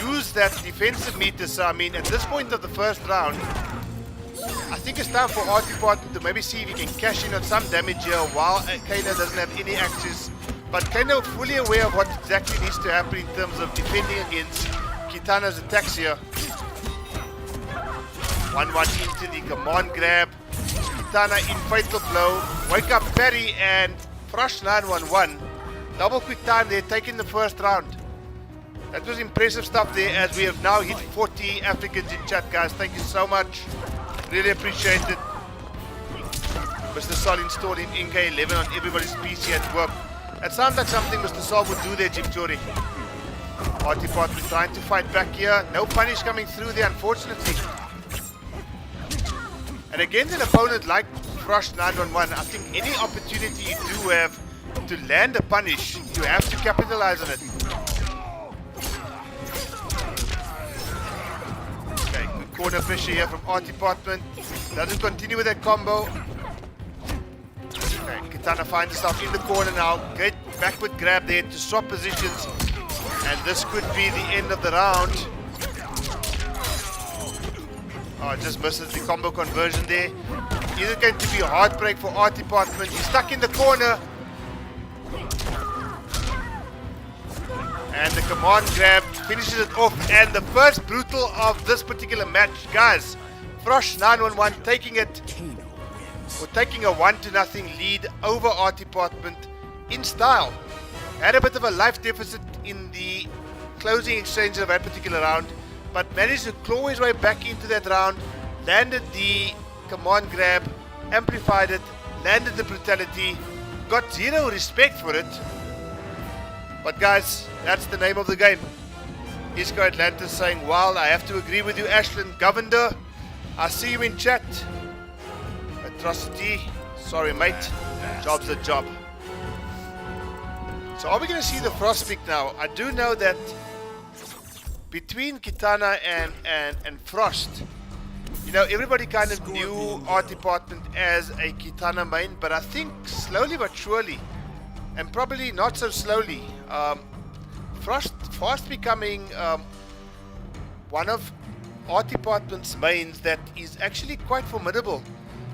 use that defensive meter. So, I mean, at this point of the first round, I think it's time for Art Department to maybe see if he can cash in on some damage here while Kano doesn't have any access. But Kano fully aware of what exactly needs to happen in terms of defending against Kitana's attacks here. 1-1 into the command grab. Kitana in fatal blow. Wake up parry and Frosh 911. Double quick time there, taking the first round. That was impressive stuff there, as we have now hit 40 Africans in chat, guys. Thank you so much. Really appreciate it. Mr. Sol installing NK11 on everybody's PC at work. That sounds like something Mr. Sol would do there, Jim Chori. Art Department trying to fight back here. No punish coming through there, unfortunately. And against an opponent like Frosh 911, I think any opportunity you do have to land a punish, you have to capitalize on it. Okay, good corner pressure here from Art Department. Doesn't continue with that combo. Okay, Kitana finds herself in the corner now. Great backward grab there to swap positions. And this could be the end of the round. Oh, just misses the combo conversion there. Is it going to be a heartbreak for Art Department? He's stuck in the corner. And the command grab finishes it off. And the first brutal of this particular match. Guys, Frosh 911 taking it. Or taking a 1-0 lead over Art Department in style. Had a bit of a life deficit in the closing exchange of that particular round, but managed to claw his way back into that round, landed the command grab, amplified it, landed the brutality, got zero respect for it. But guys, that's the name of the game. Isco Atlantis saying, well, I have to agree with you, Ashland Governor. I see you in chat. Atrocity, sorry mate, job's a job. So are we going to see the Frost pick now? I do know that between Kitana and Frost, you know, everybody kind of knew Art Department as a Kitana main, but I think slowly but surely, and probably not so slowly, Frost fast becoming one of Art Department's mains that is actually quite formidable.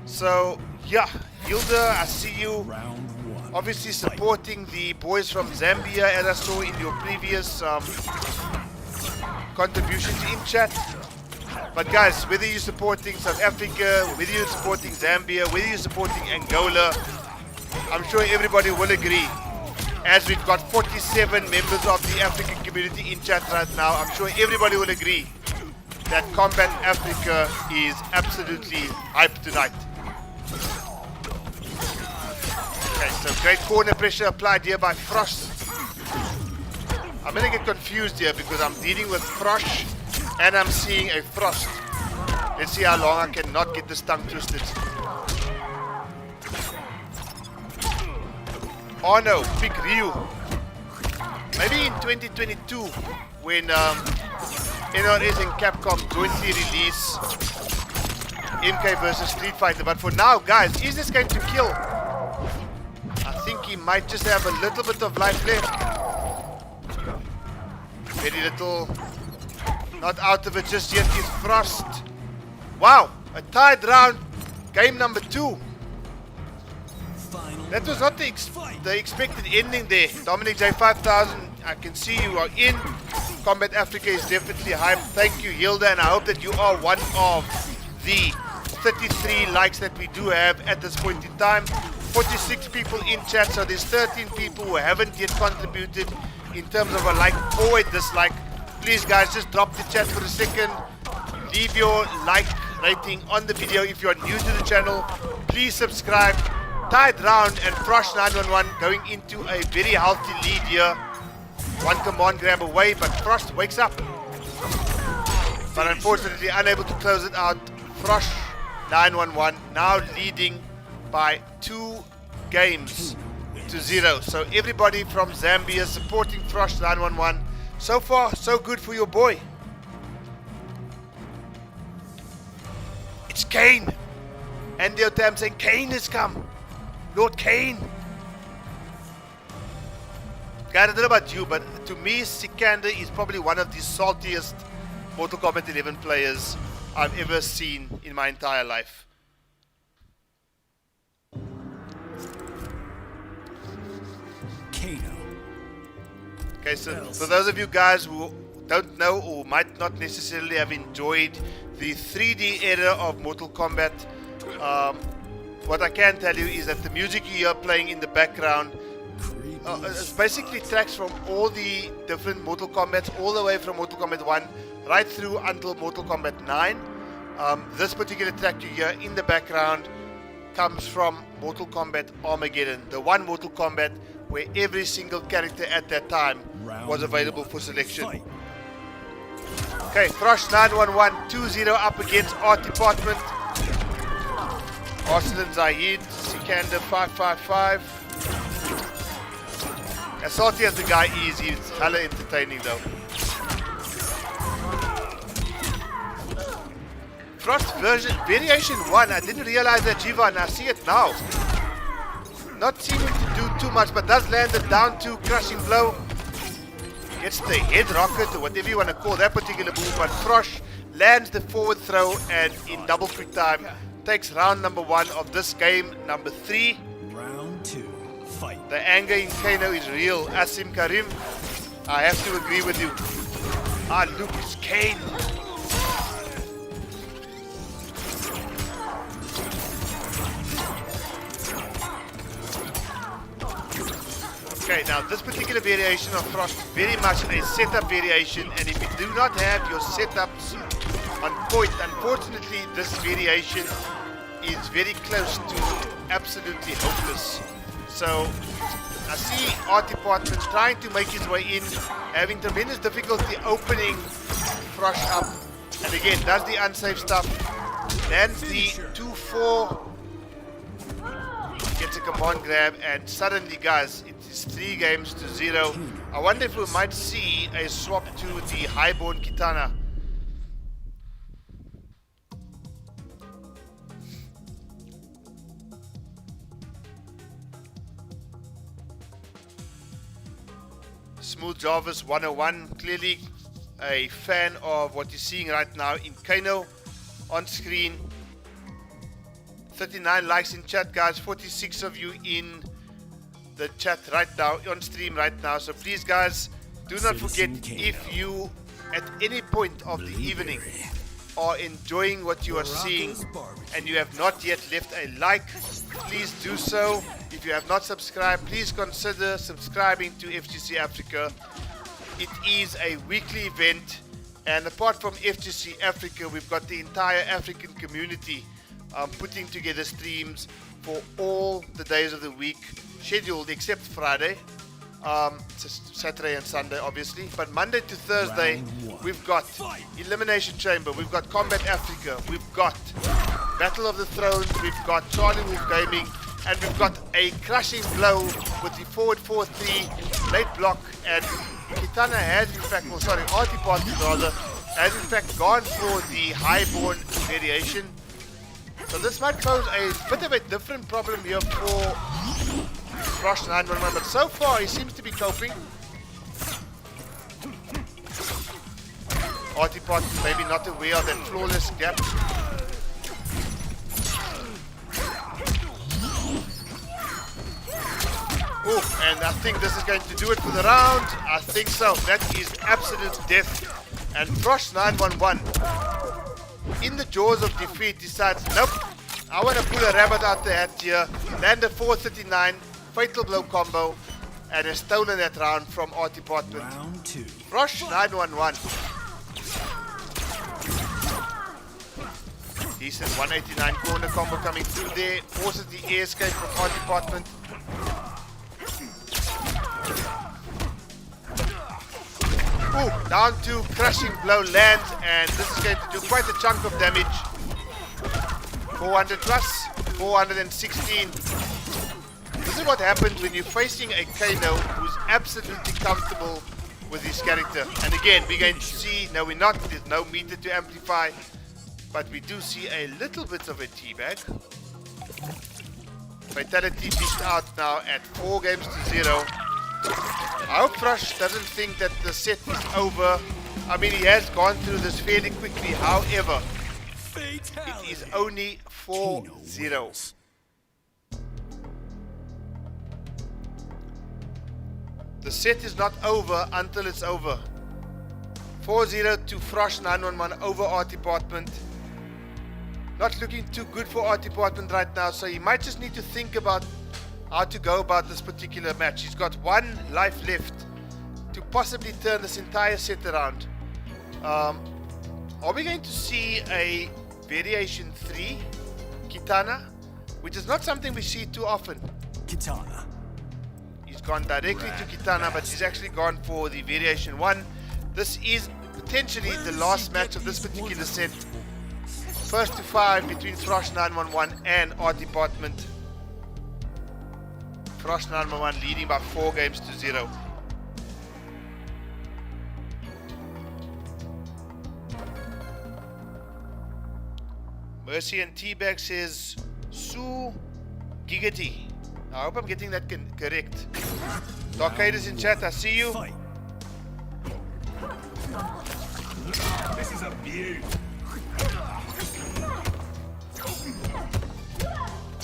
So yeah, Hilda, I see you obviously supporting the boys from Zambia, as I saw in your previous contributions in chat. But guys, whether you're supporting South Africa, whether you're supporting Zambia, whether you're supporting Angola, I'm sure everybody will agree. As we've got 47 members of the African community in chat right now, I'm sure everybody will agree that Kombat Africa is absolutely hyped tonight. Okay, so great corner pressure applied here by Frost. I'm going to get confused here because I'm dealing with Frosh and I'm seeing a Frost. Let's see how long I can not get this tongue twisted. Oh no, pick Ryu. Maybe in 2022 when NRS and Capcom jointly release MK versus Street Fighter. But for now, guys, is this going to kill? I think he might just have a little bit of life left. Very little. Not out of it just yet is Frost. Wow, a tied round. Game number 2. Final That was not the expected ending there. Dominic J5000, I can see you are in. Kombat Afrika is definitely hyped. Thank you, Hilda, and I hope that you are one of the 33 likes that we do have at this point in time. 46 people in chat, so there's 13 people who haven't yet contributed in terms of a like or a dislike. Please guys, just drop the chat for a second. Leave your like rating on the video. If you're new to the channel, please subscribe. Tied round and Frosh 911 going into a very healthy lead here. One command grab away, but Frost wakes up. But unfortunately unable to close it out. Frosh 911 now leading by 2 games to 0. So everybody from Zambia supporting Frosh 911. So far, so good for your boy. It's Kane. And the Otam saying Kane has come. Lord Kane. Guys, I don't know about you, but to me, Sikander is probably one of the saltiest Mortal Kombat 11 players I've ever seen in my entire life. Kano. Okay, so for those of you guys who don't know or might not necessarily have enjoyed the 3D era of Mortal Kombat, what I can tell you is that the music you are playing in the background it's basically tracks from all the different Mortal Kombats, all the way from Mortal Kombat 1 right through until Mortal Kombat 9. This particular track you hear in the background comes from Mortal Kombat Armageddon, the one Mortal Kombat where every single character at that time was available for selection. Okay, Frosh 911 2-0 up against Art Department. Arslan Zahid, Sikander 555. As salty as the guy is, he's hella entertaining though. Frost version variation 1, I didn't realize that, Jivan, I see it now. Not seeming to do too much, but does land the down 2 crushing blow. Gets the head rocket or whatever you want to call that particular move, but Frosh lands the forward throw and in double quick time takes round number 1 of this game, number 3. Round 2. Fight. The anger in Kano is real. Asim Karim, I have to agree with you. Ah, look, it's Kane. Okay, now this particular variation of Frost is very much a setup variation, and if you do not have your setups on point, unfortunately this variation is very close to absolutely hopeless. So I see Art Department trying to make his way in, having tremendous difficulty opening Frosh up, and again does the unsafe stuff, lands the 2-4, gets a command grab, and suddenly guys it is 3 games to 0. I wonder if we might see a swap to the Highborn Kitana. Smooth Jarvis 101, clearly a fan of what you're seeing right now in Kano on screen. 39 likes in chat, guys, 46 of you in the chat right now, on stream right now. So please guys, do not forget, if you at any point of the evening are enjoying what you are seeing and you have not yet left a like, please do so. If you have not subscribed, please consider subscribing to FGC Africa. It is a weekly event, and apart from FGC Africa, we've got the entire African community putting together streams for all the days of the week, scheduled except Friday, Saturday and Sunday obviously, but Monday to Thursday we've got Elimination Chamber, we've got Kombat Africa, we've got Battle of the Thrones, we've got Charlie Wolf Gaming, and we've got a crushing blow with the forward 4-3 late block, and Kitana has in fact, well sorry, Art Department rather, has in fact gone for the Highborn variation. So this might pose a bit of a different problem here for Frosh 911, but so far he seems to be coping. Art Department maybe not aware of that flawless gap. Ooh, and I think this is going to do it for the round. I think so. That is absolute death. And Frosh 911, in the jaws of defeat, decides, nope, I want to pull a rabbit out the hat here. Land a 439, fatal blow combo, and has stolen that round from our department. Round 2. Frosh 911. Decent 189 corner combo coming through there. Forces the air escape from our department. Ooh, down to crushing blow lands, and this is going to do quite a chunk of damage. 400 plus, 416. This is what happens when you're facing a Kano who's absolutely comfortable with his character. And again, we're going to see, no we're not, there's no meter to amplify, but we do see a little bit of a teabag. Fatality dished out now at 4 games to 0. I hope Frosh doesn't think that the set is over. I mean, he has gone through this fairly quickly. However, it is only 4-0. The set is not over until it's over. 4-0 to Frosh 911 over our department. Not looking too good for our department right now, so he might just need to think about how to go about this particular match. He's got 1 life left to possibly turn this entire set around. Are we going to see a variation 3 Kitana, which is not something we see too often? Kitana. He's gone directly to Kitana, but he's actually gone for the variation 1. This is potentially the last match of this particular set. First to 5 between Frosh 911 and our department. Frosh 911 leading by 4 games to 0. Mercy and Teabag says Su Gigati. I hope I'm getting that correct. Darkade is in chat, I see you. Fight. This is a view.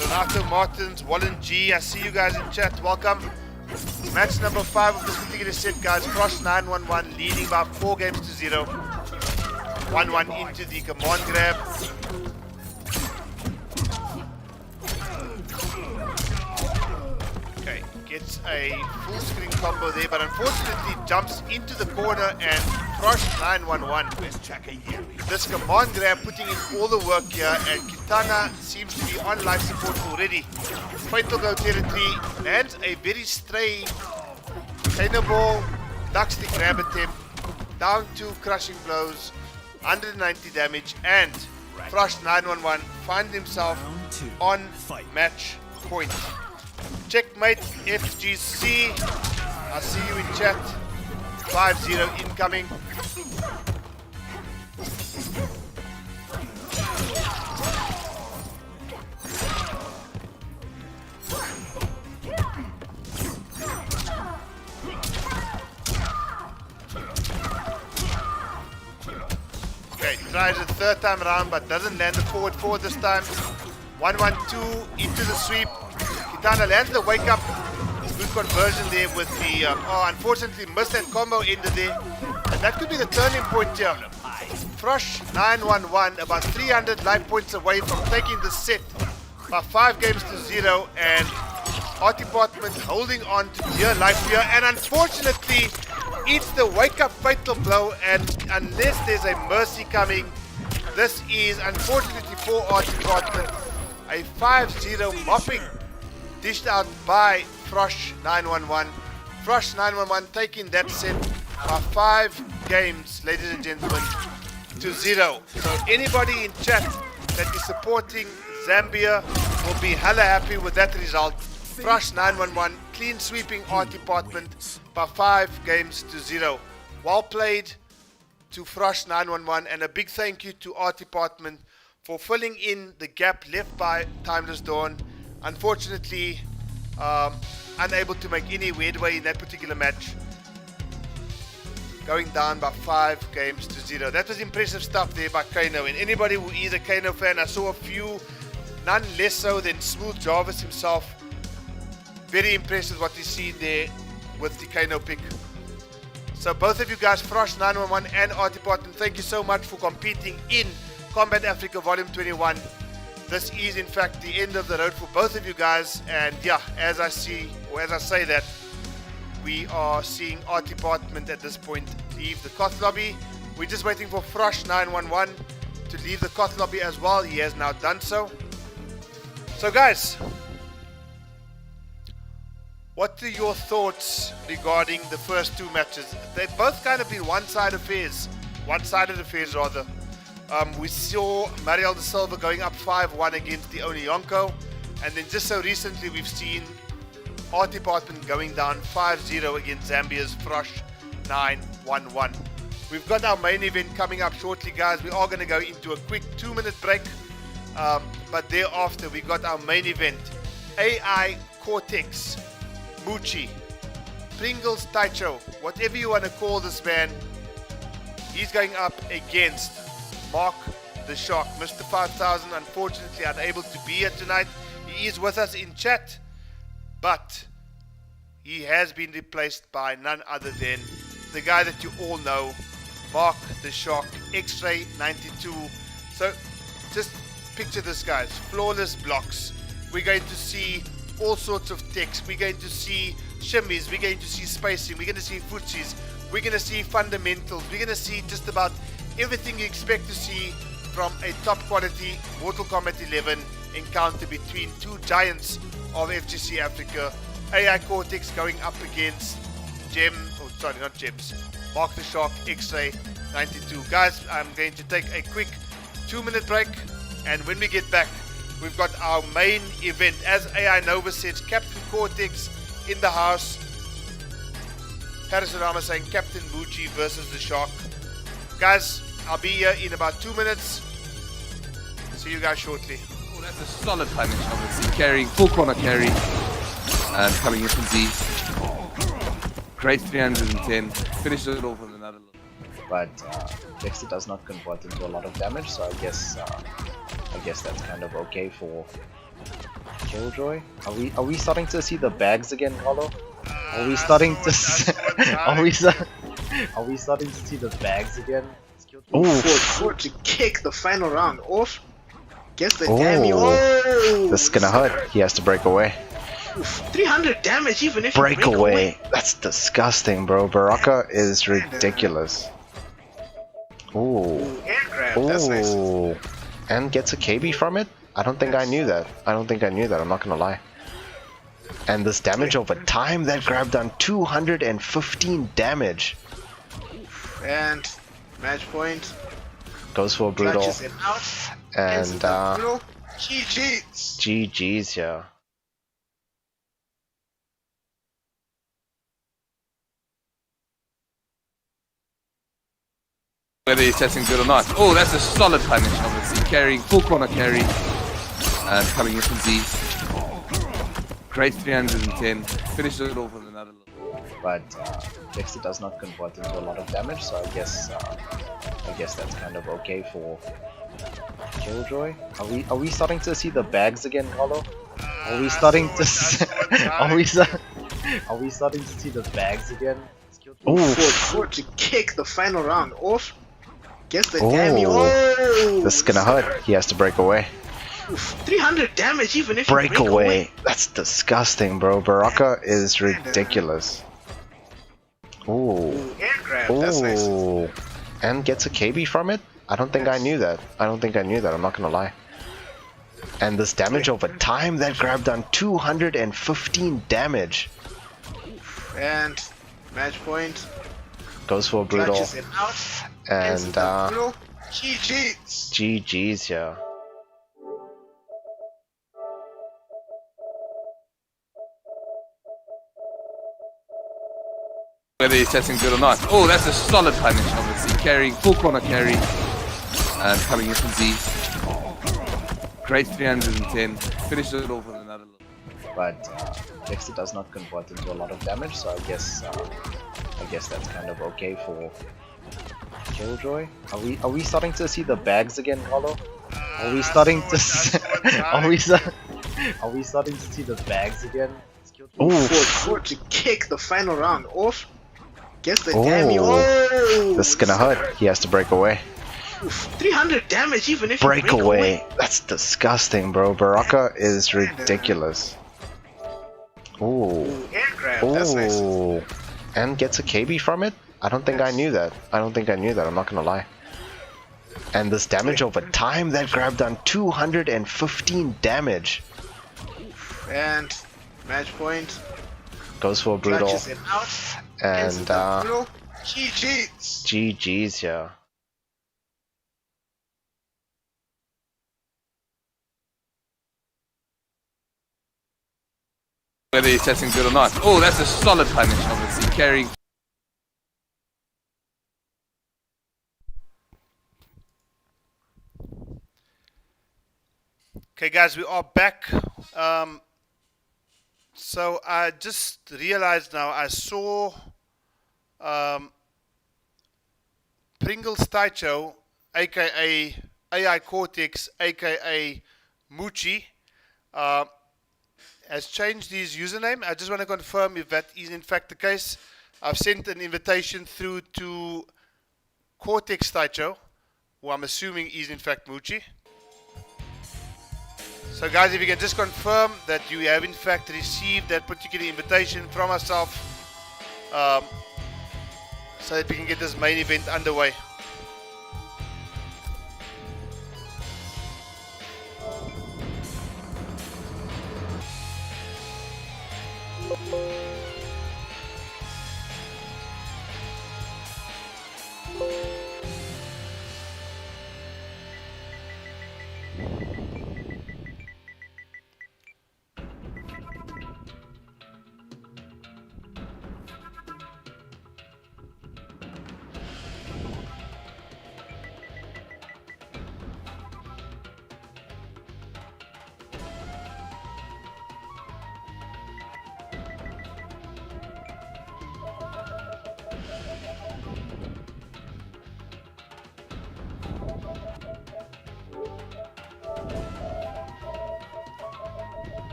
Renato Martins, Wallen G, I see you guys in chat, welcome. Match number 5 of this particular set, guys. Frosh 911 leading by 4 games to 0. 1-1 into the command grab. Okay, gets a full screen combo there, but unfortunately jumps into the corner and Frosh 911. This command grab putting in all the work here, and Kitana seems to be on life support already. Fatal go territory, lands a very stray Kano ball, ducks the grab attempt, down to crushing blows, 190 damage, and Frosh 911 finds himself on match point. Checkmate FGC, I see you in chat. 5-0 incoming. Okay, tries a 3rd time around but doesn't land the forward 4 this time. 1-1-2 into the sweep. Kitana lands the wake up. Good conversion there with the unfortunately missed that combo into there. And that could be the turning point here. Frosh 911 about 300 life points away from taking the set by 5 games to 0, and our department holding on to dear life here, and unfortunately it's the wake up fatal blow, and unless there's a mercy coming, this is unfortunately for our department a 5-0 mopping dished out by Frosh 911. Frosh 911 taking that set by 5 games, ladies and gentlemen, to 0. So anybody in chat that is supporting Zambia will be hella happy with that result. Frosh 911 clean sweeping our department by 5 games to 0. Well played to Frosh 911, and a big thank you to our department for filling in the gap left by Timeless Dawn. Unfortunately, unable to make any headway in that particular match, going down by 5 games to 0. That was impressive stuff there by Kano, and anybody who is a Kano fan, I saw a few, none less so than Smooth Jarvis himself, very impressed with what you see there with the Kano pick. So both of you guys, Frosh 911 and Artipotin, thank you so much for competing in Kombat Afrika Volume 21. This is in fact the end of the road for both of you guys, and yeah, as I say that, we are seeing Art Department at this point leave the Koth lobby. We're just waiting for Frosh 911 to leave the Koth lobby as well. He has now done so. So guys, what are your thoughts regarding the first two matches? They've both kind of been one-sided affairs. We saw Mariel de Silva going up 5-1 against the Onionko, and then just so recently we've seen Art Department going down 5-0 against Zambia's Frosh 911. We've got our main event coming up shortly, guys. We are going to go into a quick 2-minute break, but thereafter we got our main event. AI Cortex, Muchi, Pringles Taicho, whatever you want to call this man, he's going up against Mark the Shark. Mr. 5000 unfortunately unable to be here tonight. He is with us in chat, but he has been replaced by none other than the guy that you all know, Mark the Shark, X-Ray 92. So just picture this, guys. Flawless blocks. We're going to see all sorts of techs. We're going to see shimmies. We're going to see spacing. We're going to see futsis. We're going to see fundamentals. We're going to see just about everything you expect to see from a top quality Mortal Kombat 11 encounter between two giants of FGC Africa. AI Cortex going up against Mark the Shark, X-Ray 92. Guys, I'm going to take a quick 2-minute break, and when we get back, we've got our main event. As AI Nova says, Captain Cortex in the house. Harrison Rama saying Captain Muji versus the Shark. Guys, I'll be here in about 2 minutes. See you guys shortly. Oh, that's a solid punish, obviously. Carrying, full corner carry. And coming in from Z. Great 310. Finished it off with another look. But Dexter does not convert into a lot of damage, so I guess that's kind of okay for Killjoy. Are we starting to see the bags again, Hollow? Are we starting to are we starting to see the bags again? Ooh, forward to kick the final round off. Gets the damage. Oh, this is gonna hurt. He has to break away. Oof, 300 damage even if Break you break away. That's disgusting, bro. Baraka is ridiculous. Ooh. And grab. That's nice. Ooh. And gets a KB from it? I don't think I knew that. I'm not gonna lie. And this damage over time, that grab done 215 damage. And match point. Goes for a brutal. Clutches it out. And GG's. GG's, yeah. Whether he's testing good or not. Oh, that's a solid punish, obviously. Carrying, full corner carry. And coming in from Z. Great 310. Finished it off with another look. But Dexter does not convert into a lot of damage, so I guess that's kind of okay for Killjoy. Are we starting to see the bags again, Hollow? Are we starting to are we starting to see the bags again? Ooh, forward to kick the final round off. Gets the damage. Oh, this is gonna hurt. He has to break away. Oof, 300 damage even if Break you break away. That's disgusting, bro. Baraka is ridiculous. Ooh. And grab. That's nice. Ooh. And gets a KB from it? I don't think I knew that. I'm not gonna lie. And this damage over time, that grab done 215 damage. And match point. Goes for a brutal. Clutches it out. And GG's. GG's, yeah. Whether he's testing good or not. Oh, that's a solid punish, obviously. Carrying, full corner carry. And coming in from Z. Great 310. Finished it off with another look. But Dexter does not convert into a lot of damage, so I guess that's kind of okay for Killjoy. Are we starting to see the bags again, Hollow? Are we starting to see the bags again? Forward to kick the final round off. Gets the Oh. damage. Oh! This is gonna hurt. He has to break away. Oof, 300 damage even if you Break away. That's disgusting, bro. Baraka is ridiculous. Ooh. Ooh, air grab. That's nice. Ooh. And gets a KB from it? I don't think I knew that. I'm not gonna lie. And this damage over time, that grab done 215 damage. And match point. Goes for a brutal. Clutches it out. And GG's. GG's, yeah. Whether he's testing good or not. Oh, that's a solid punish, obviously. Carrying. Okay, guys, we are back. So I just realized now I saw Pringles Taicho, aka AI Cortex, aka Moochie, has changed his username. I just want to confirm if that is in fact the case. I've sent an invitation through to Cortex Taicho, who I'm assuming is in fact Moochie. So guys, if you can just confirm that you have in fact received that particular invitation from ourselves, so that we can get this main event underway.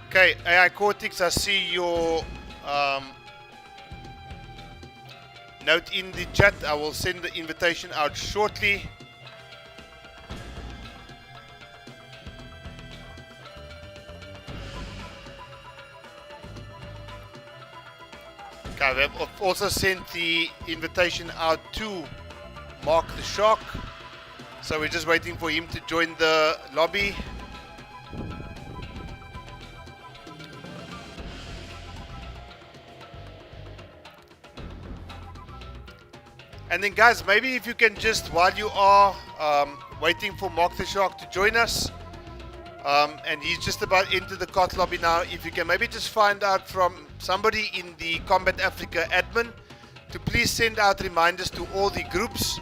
Okay, AI Cortex, I see your note in the chat. I will send the invitation out shortly. Okay, we have also sent the invitation out to Mark the Shark. So we're just waiting for him to join the lobby. And then guys, maybe if you can just, while you are waiting for Mark the Shark to join us, and he's just about into the COT lobby now, if you can maybe just find out from somebody in the Kombat Afrika admin to please send out reminders to all the groups,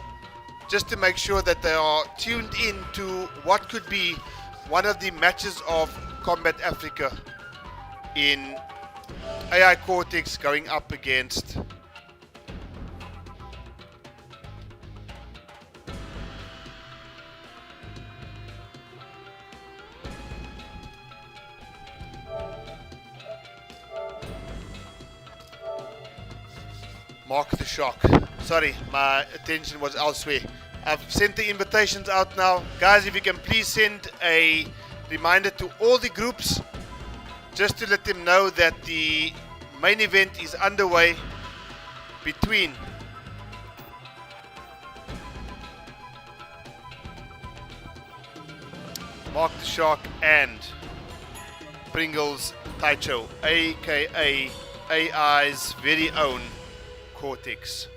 just to make sure that they are tuned in to what could be one of the matches of Kombat Afrika in AI Cortex going up against Mark the Shark. Sorry, my attention was elsewhere. I've sent the invitations out now. Guys, if you can please send a reminder to all the groups, just to let them know that the main event is underway between Mark the Shark and Pringles Taicho, aka AI's very own Cortex.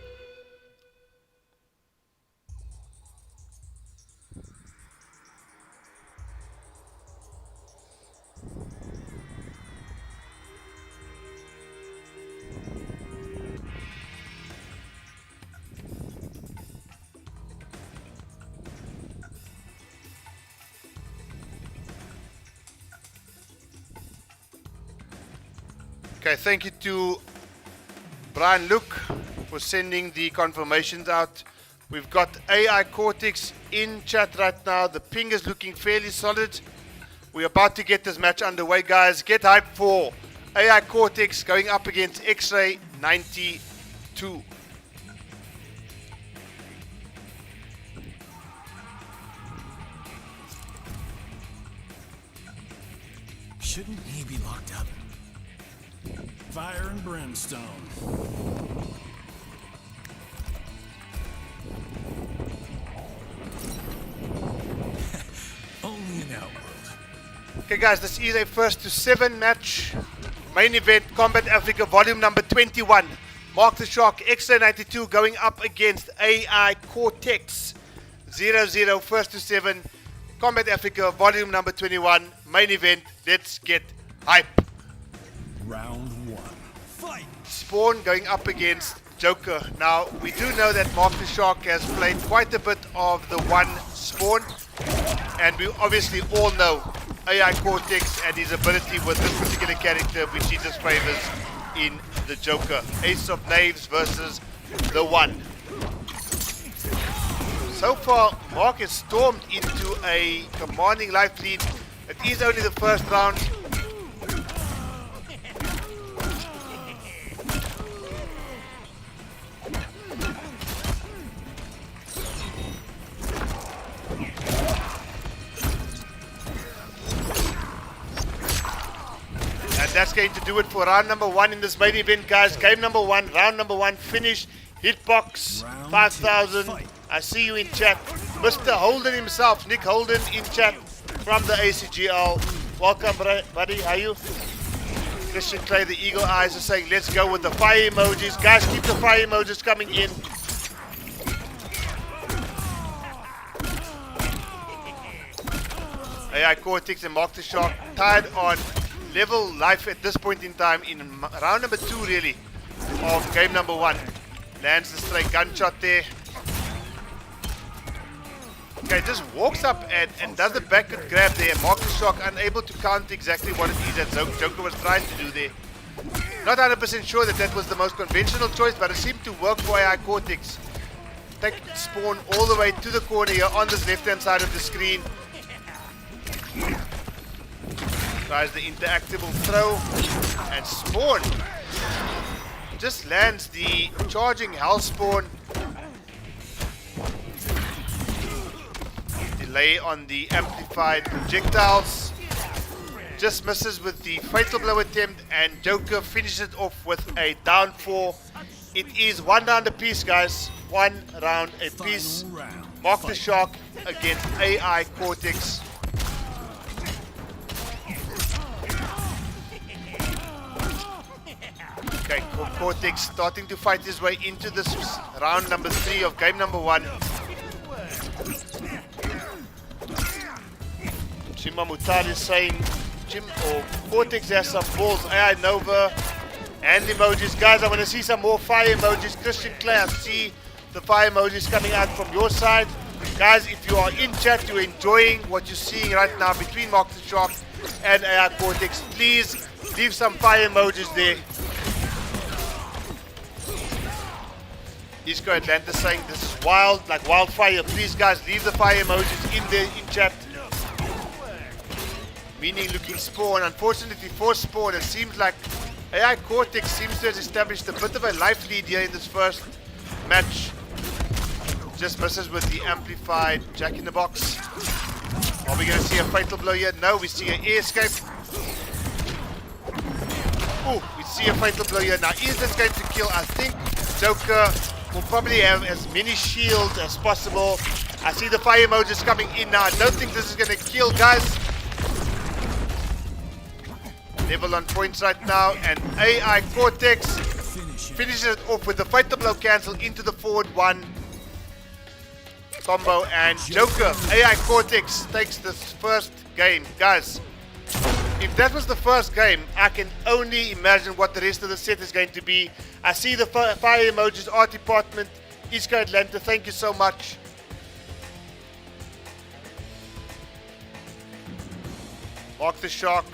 Okay, thank you to Brian Luke for sending the confirmations out. We've got AI Cortex in chat right now. The ping is looking fairly solid. We're about to get this match underway, guys. Get hyped for AI Cortex going up against X-Ray 92. Shouldn't he be locked up? Fire and brimstone. Only an outworld. Okay, guys, this is a first to 7 match. Main event, Kombat Afrika, volume number 21. Mark the Shark, X-Ray 92 going up against AI Cortex 00, first to 7. Kombat Afrika, volume number 21. Main event, let's get hype. Round 1. Fight! Spawn going up against Joker. Now, we do know that Mark the Shark has played quite a bit of the one Spawn. And we obviously all know AI Cortex and his ability with this particular character, which he just favors in the Joker. Ace of Knaves versus the One. So far, Mark has stormed into a commanding life lead. It is only the first round. And that's going to do it for round number 1 in this main event, guys. Game number 1, round number 1 finished. Hitbox 5,000. I see you in chat. Mr. Holden himself, Nick Holden in chat from the ACGL. Welcome, buddy. How are you? Christian Clay, the Eagle Eyes, are saying, let's go with the fire emojis. Guys, keep the fire emojis coming in. AI Cortex and Mark the Shark tied on level life at this point in time in round number 2, really, of game number 1. Lands the stray gunshot there. Okay, just walks up and does the backward grab there. Mark the Shark unable to count exactly what it is that Joker was trying to do there. Not 100% sure that that was the most conventional choice, but it seemed to work for AI Cortex. Take Spawn all the way to the corner here on this left-hand side of the screen. Tries the interactable throw, and Spawn just lands the charging Hell Spawn. Delay on the amplified projectiles. Just misses with the fatal blow attempt, and Joker finishes it off with a down 4. It is 1 round apiece, guys. 1 round apiece. Mark the Shark against AI Cortex. Okay, Cortex starting to fight his way into this round number 3 of game number 1. Chima Mutar is saying Cortex has some balls. AI Nova and emojis. Guys, I want to see some more fire emojis. Christian Clay, I see the fire emojis coming out from your side. Guys, if you are in chat, you're enjoying what you're seeing right now between Mark the Shark and AI Cortex, please leave some fire emojis there. Isco Atlanta saying this is wild, like wildfire. Please, guys, leave the fire emojis in there in chat. Meaning looking Spawn. Unfortunately for Spawn, it seems like AI Cortex seems to have established a bit of a life lead here in this first match. Just misses with the amplified Jack in the Box. Are we going to see a fatal blow here? No, we see an air escape. Oh, we see a fatal blow here. Now, is this going to kill? I think Joker will probably have as many shields as possible. I see the fire emojis coming in now. I don't think this is going to kill, guys. Level on points right now, and AI Cortex finishes it off with the fatal blow cancel into the forward 1 combo, and Joker, AI Cortex takes this first game. Guys, if that was the first game, I can only imagine what the rest of the set is going to be. I see the fire emojis, Art Department, Isco Atlanta, thank you so much. Mark the Shark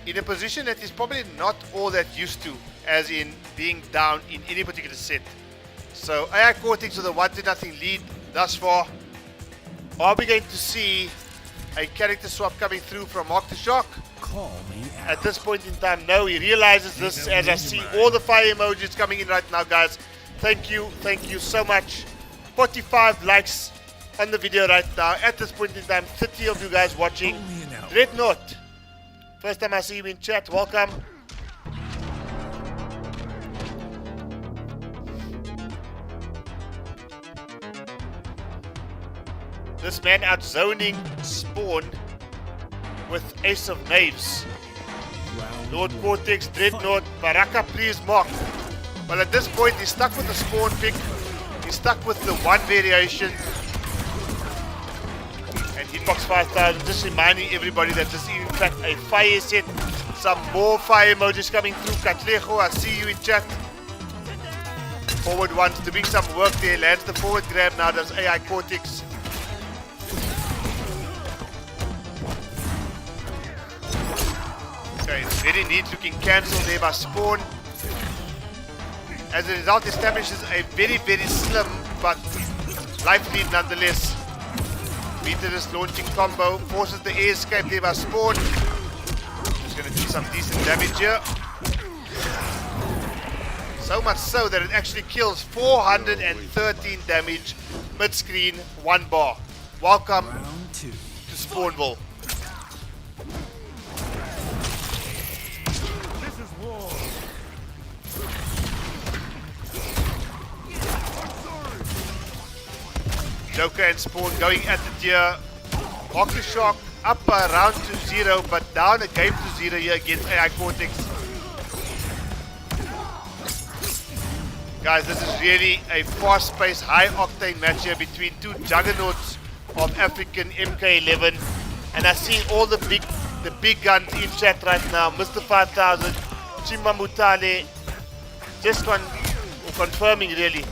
in a position that is probably not all that used to, as in being down in any particular set. So AI Cortex with a 1-0 lead thus far. Are we going to see a character swap coming through from Mark the Shark? Call me At this point in time, no. He realizes this as I see all the fire emojis coming in right now, guys. Thank you so much. 45 likes on the video right now. At this point in time, 30 of you guys watching. Dreadnought, first time I see you in chat. Welcome. This man outzoning Spawn with Ace of Knaves. Lord Cortex, Dreadnought, Baraka, please Mark. Well, at this point, he's stuck with the Spawn pick. He's stuck with the one variation. And Hitbox 5000, just reminding everybody that this is in fact a fire set. Some more fire emojis coming through. Katlejo, I see you in chat. Forward ones doing some work there. Lands the forward grab now. Does AI Cortex. Okay, very neat looking cancel there by Spawn. As a result, establishes a very slim but life lead nonetheless. Beater is launching combo, forces the air escape there by Spawn. Just going to do some decent damage here. So much so that it actually kills 413 damage mid-screen, 1 bar. Welcome Round 2. to Spawnville. This is war. Joker and Spawn going at it here. Mark the Shark up around to 0, but down a game to 0 here against AI Cortex. Guys, this is really a fast-paced, high-octane match here between two juggernauts of African MK11. And I see all the big guns in chat right now. Mr. 5000, Chima Mutale, just confirming really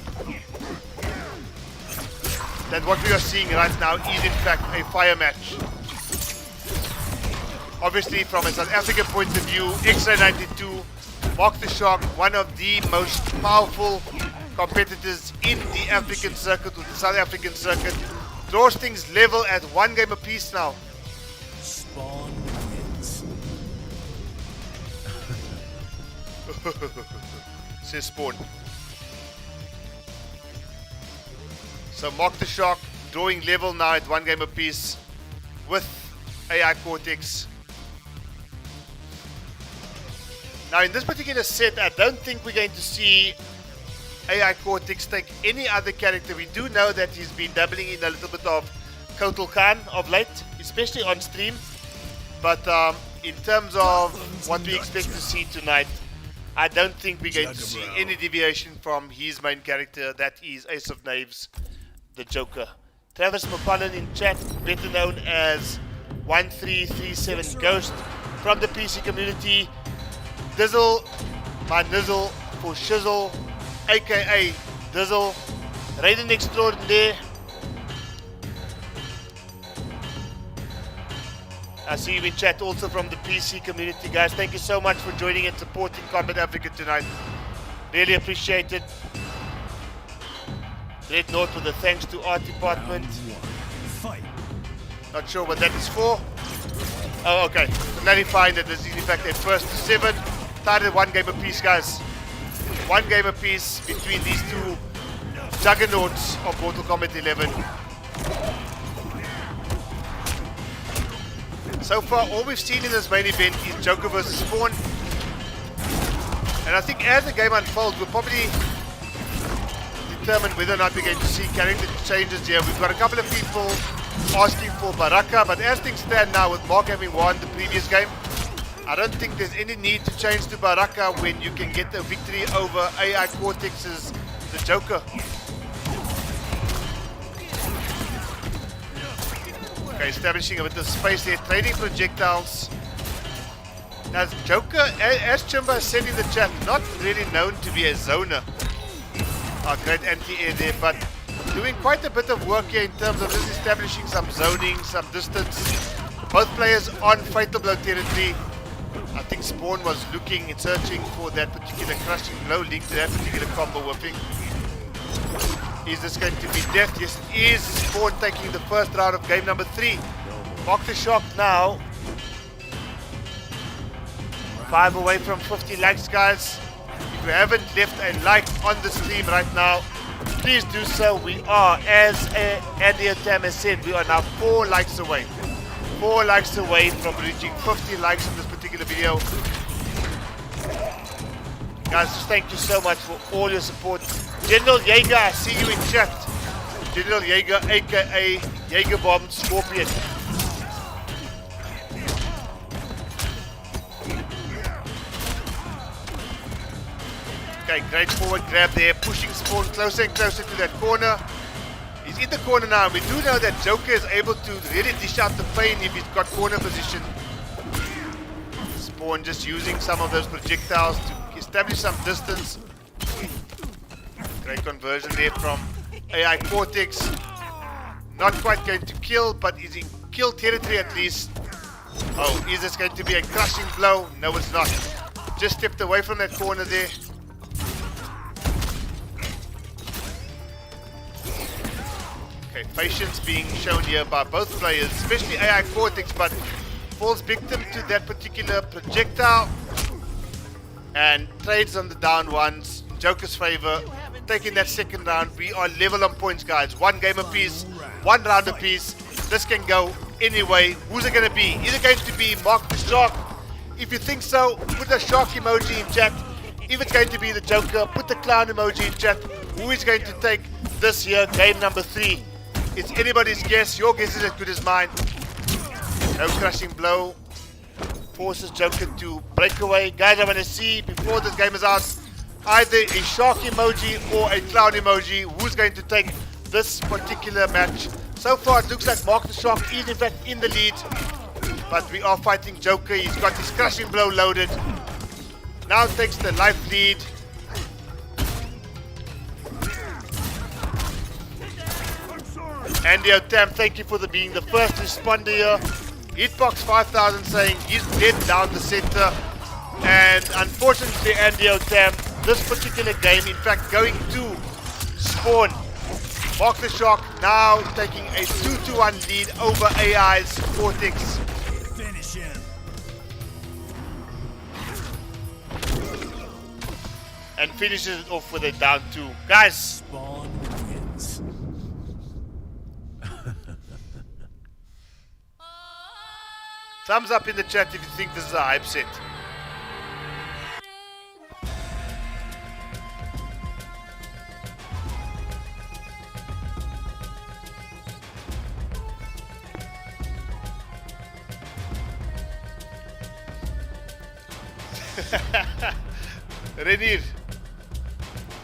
that what we are seeing right now is in fact a fire match. Obviously from a South African point of view, X-Ray 92, Mark the Shark, one of the most powerful competitors in the African circuit, with the South African circuit, draws things level at 1 game apiece now. Spawn wins. Says Spawn. So Mark the Shark drawing level now at 1 game apiece with AI Cortex. Now in this particular set, I don't think we're going to see AI Cortex take any other character. We do know that he's been dabbling in a little bit of Kotal Khan of late, especially on stream. But in terms of what we expect to see tonight, I don't think we're going to see any deviation from his main character, that is Ace of Knaves, the Joker. Travis McCollum in chat, better known as 1337 Ghost from the PC community. Dizzle, my Nizzle for Shizzle, aka Dizzle, Raiden Extraordinaire. I see you in chat also from the PC community, guys. Thank you so much for joining and supporting Kombat Africa tonight. Really appreciate it. Dreadnought with a thanks to art department. Fight. Not sure what that is for. Oh, okay. Clarifying that this is in fact a first to 7. Started 1 game apiece, guys. 1 game apiece between these two juggernauts of Mortal Kombat 11. So far, all we've seen in this main event is Joker versus Spawn. And I think as the game unfolds, we'll probably determine whether or not we're going to see character changes here. We've got a couple of people asking for Baraka, but as things stand now, with Mark having won the previous game, I don't think there's any need to change to Baraka when you can get a victory over AI Cortex's the Joker. Okay, establishing a bit of space there, trading projectiles. Now Joker, as Chimba said in the chat, not really known to be a zoner. Great anti-air there, but doing quite a bit of work here in terms of just establishing some zoning, some distance. Both players on Fatal Blow territory. I think Spawn was looking and searching for that particular crushing blow linked to that particular combo whipping. Is this going to be death? Yes, it is. Spawn taking the first round of game number 3. Mock the Shock now. 5 away from 50 likes, guys. If you haven't left a like on the stream right now, please do so. We are, as Andy Tam has said, we are now 4 likes away. 4 likes away from reaching 50 likes on this particular video. Guys, thank you so much for all your support. General Jaeger, I see you in chat. General Jaeger, aka Jaeger Bomb Scorpion. Okay, great forward grab there, pushing Spawn closer and closer to that corner. He's in the corner now. We do know that Joker is able to really dish out the pain if he's got corner position. Spawn just using some of those projectiles to establish some distance. Great conversion there from AI Cortex. Not quite going to kill, but is in kill territory at least. Oh, is this going to be a crushing blow? No, it's not. Just stepped away from that corner there. Okay, patience being shown here by both players, especially AI Cortex, but falls victim to that particular projectile and trades on the down ones in Joker's favor. Taking that second round, we are level on points, guys. 1 game apiece, 1 round apiece. This can go anyway. Who's it going to be? Is it going to be Mark the Shark? If you think so, put the shark emoji in chat. If it's going to be the Joker, put the clown emoji in chat. Who is going to take this year, game number 3? It's anybody's guess. Your guess is as good as mine. No crushing blow. Forces Joker to break away. Guys, I want to see, before this game is out, either a shark emoji or a clown emoji. Who's going to take this particular match? So far, it looks like Mark the Shark is in fact in the lead. But we are fighting Joker. He's got his crushing blow loaded. Now takes the life lead. Andy O'Tam, thank you for being the first responder here. Hitbox 5000 saying he's dead down the center. And unfortunately, Andy O'Tam, this particular game, in fact, going to Spawn. Mark the Shark now taking a 2-1 lead over AI's Cortex. Finish him. And finishes it off with a down 2. Guys, Spawn wins. thumbs up in the chat if you think this is a hype set. Renir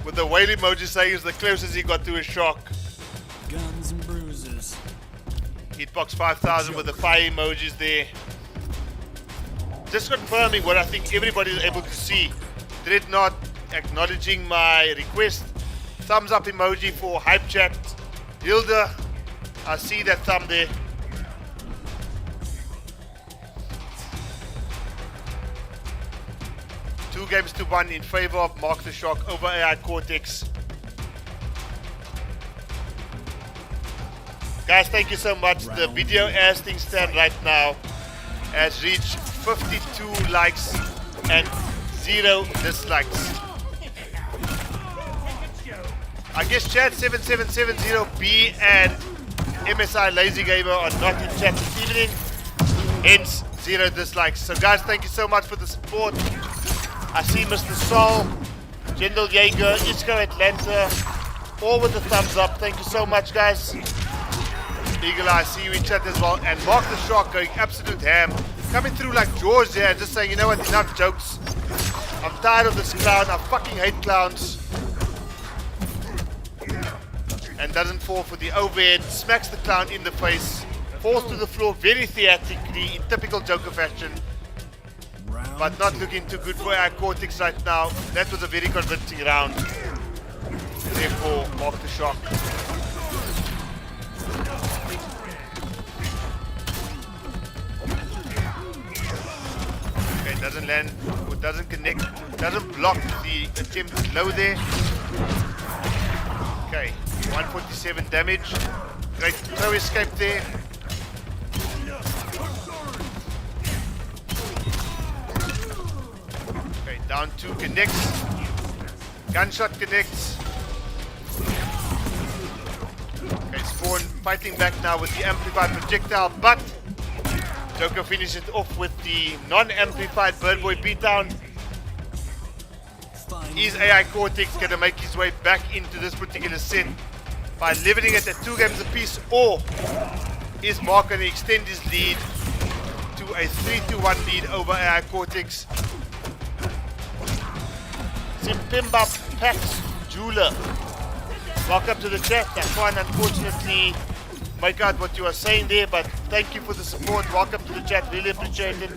with the whale emoji saying it's the closest he got to a shark. Guns and bruises. Hitbox 5000 with the fire emojis there. Just confirming what I think everybody is able to see. Dreadnought acknowledging my request. Thumbs up emoji for hype chat. Hilda, I see that thumb there. Two games to 1 in favor of Mark the Shark over AI Cortex. Guys, thank you so much. The video as things stand right now has reached 52 likes and 0 dislikes. I guess chat 7770B and MSI Lazy Gamer are not in chat this evening, hence 0 dislikes. So guys, thank you so much for the support. I see Mr. Sol, General Jaeger, Isco Atlanta, all with the thumbs up. Thank you so much, guys. Eagle Eye, I see you in chat as well. And Mark the Shark going absolute ham. Coming through like George there and just saying, you know what, enough jokes. I'm tired of this clown. I fucking hate clowns. And doesn't fall for the overhead. Smacks the clown in the face. Falls to the floor very theatrically in typical Joker fashion. But not looking too good for our Cortex right now. That was a very convincing round. Therefore, Mark the Shark. Okay, land or doesn't connect, doesn't block the attempted low there. Okay, 147 damage. Great throw escape there. Okay, down 2 connects. Gunshot connects. Okay, Spawn fighting back now with the amplified projectile, but Joker finishes it off with the non-amplified Bird Boy beatdown. Is AI Cortex going to make his way back into this particular set by leveling it at 2 games apiece, or is Mark going to extend his lead to a 3-1 lead over AI Cortex? Simpimba Pat Jeweler, welcome to the chat. I can't unfortunately make out what you are saying there, but thank you for the support. Welcome to the chat, really appreciate it.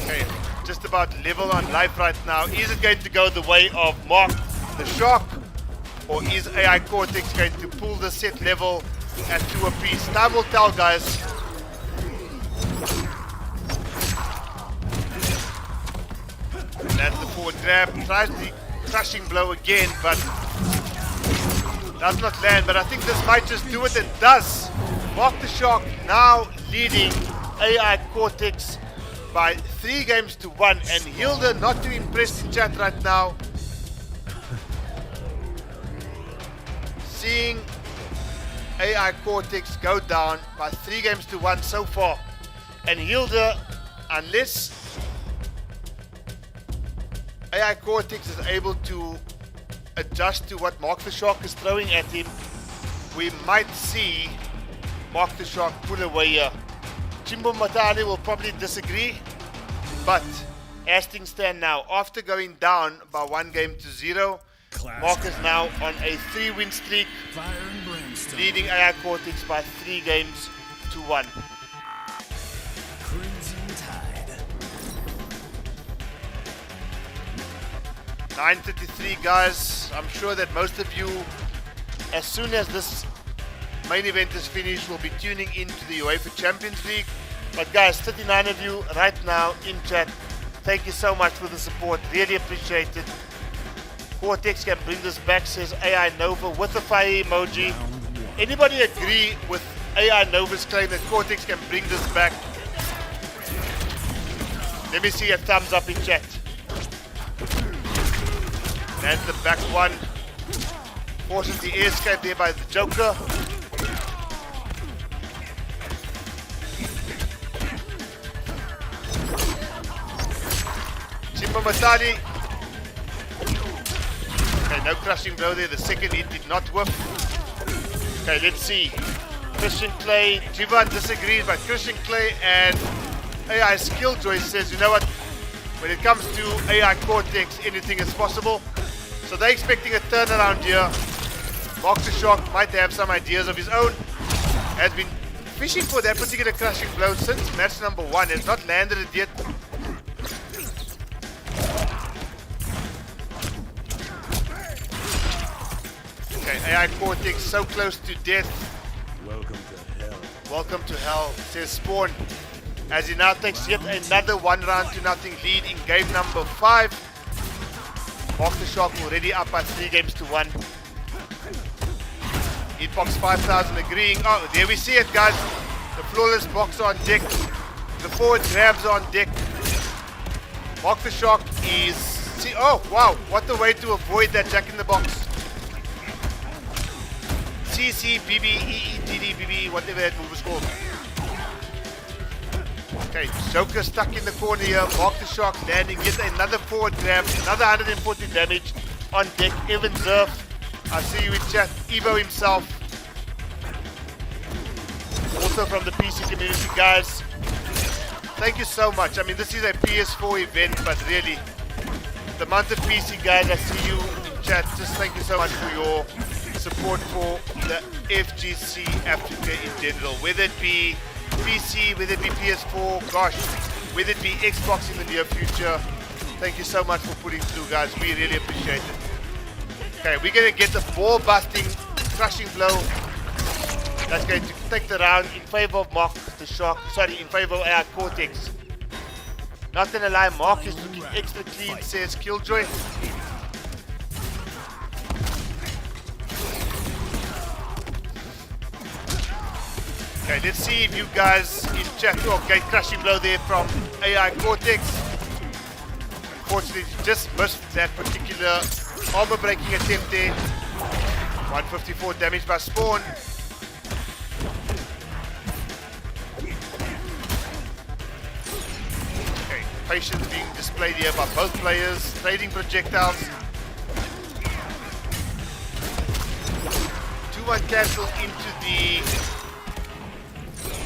Okay, just about level on life right now. Is it going to go the way of Mark the Shark, or is AI Cortex going to pull the set level at 2 apiece? Time will tell, guys. That's the forward grab, tries the crushing blow again, but does not land. But I think this might just do it, and does. Mark the Shark now leading AI Cortex by 3 games to 1, and Hilda not too impressed in chat right now. Seeing AI Cortex go down by 3 games to 1 so far, and Hilda, unless AI Cortex is able to adjust to what Mark the Shark is throwing at him, we might see Mark the Shark pull away here. Chimbo Matani will probably disagree, but as things stand now, after going down by 1 game to 0, Mark is now on a 3-win streak, Fire and brimstone. leading AI Cortex by 3 games to 1. Crimson Tide. 9:33, guys. I'm sure that most of you, as soon as this main event is finished, will be tuning into the UEFA Champions League. But guys, 39 of you right now in chat, thank you so much for the support. Really appreciate it. Cortex can bring this back, says AI Nova with a fire emoji. Anybody agree with AI Nova's claim that Cortex can bring this back? Let me see a thumbs up in chat. That's the back one. Forces the air escape there by the Joker. Chimba Matani. Okay, no crushing blow there. The second hit did not work. Okay, let's see. Christian Clay. Jivan disagrees, but Christian Clay and AI Skilljoy says, you know what? When it comes to AI Cortex, anything is possible. So they're expecting a turnaround here. Mark the Shark might have some ideas of his own. Has been fishing for that particular crushing blow since match number 1. Has not landed it yet. Okay, AI Cortex so close to death. Welcome to hell. Welcome to hell, says Spawn. As he now takes yet another 1-0 lead in game number 5. Mark the Shark already up by 3 games to 1. Hitbox 5000 agreeing. Oh, there we see it, guys. The flawless box on deck. The forward grabs on deck. Mark the Shark is... See, oh, wow. What a way to avoid that Jack in the Box. CC, BB, EETD, BB, whatever that move is called. Okay, Joker stuck in the corner here. Mark the Shark landing. Yet another forward grab. Another 140 damage on deck. Evan Zerf. I see you in chat. Evo himself. Also from the PC community, guys. Thank you so much. I mean, this is a PS4 event, but really, the amount of PC guys I see you in chat, just thank you so much for your support for the FGC Africa in general. Whether it be PC, whether it be PS4, gosh, whether it be Xbox in the near future. Thank you so much for putting through, guys. We really appreciate it. Okay, we're gonna get the ball busting, crushing blow That's going to take the round in favor of Mark the Shark. Sorry, in favor of our Cortex. Not gonna lie, Mark is looking extra clean, says Killjoy. Okay, let's see if you guys in chat. Oh, gate crushing blow there from AI Cortex. Unfortunately, just missed that particular armor breaking attempt there. 154 damage by Spawn. Okay, patience being displayed here by both players, trading projectiles. 2-1 cancel into the...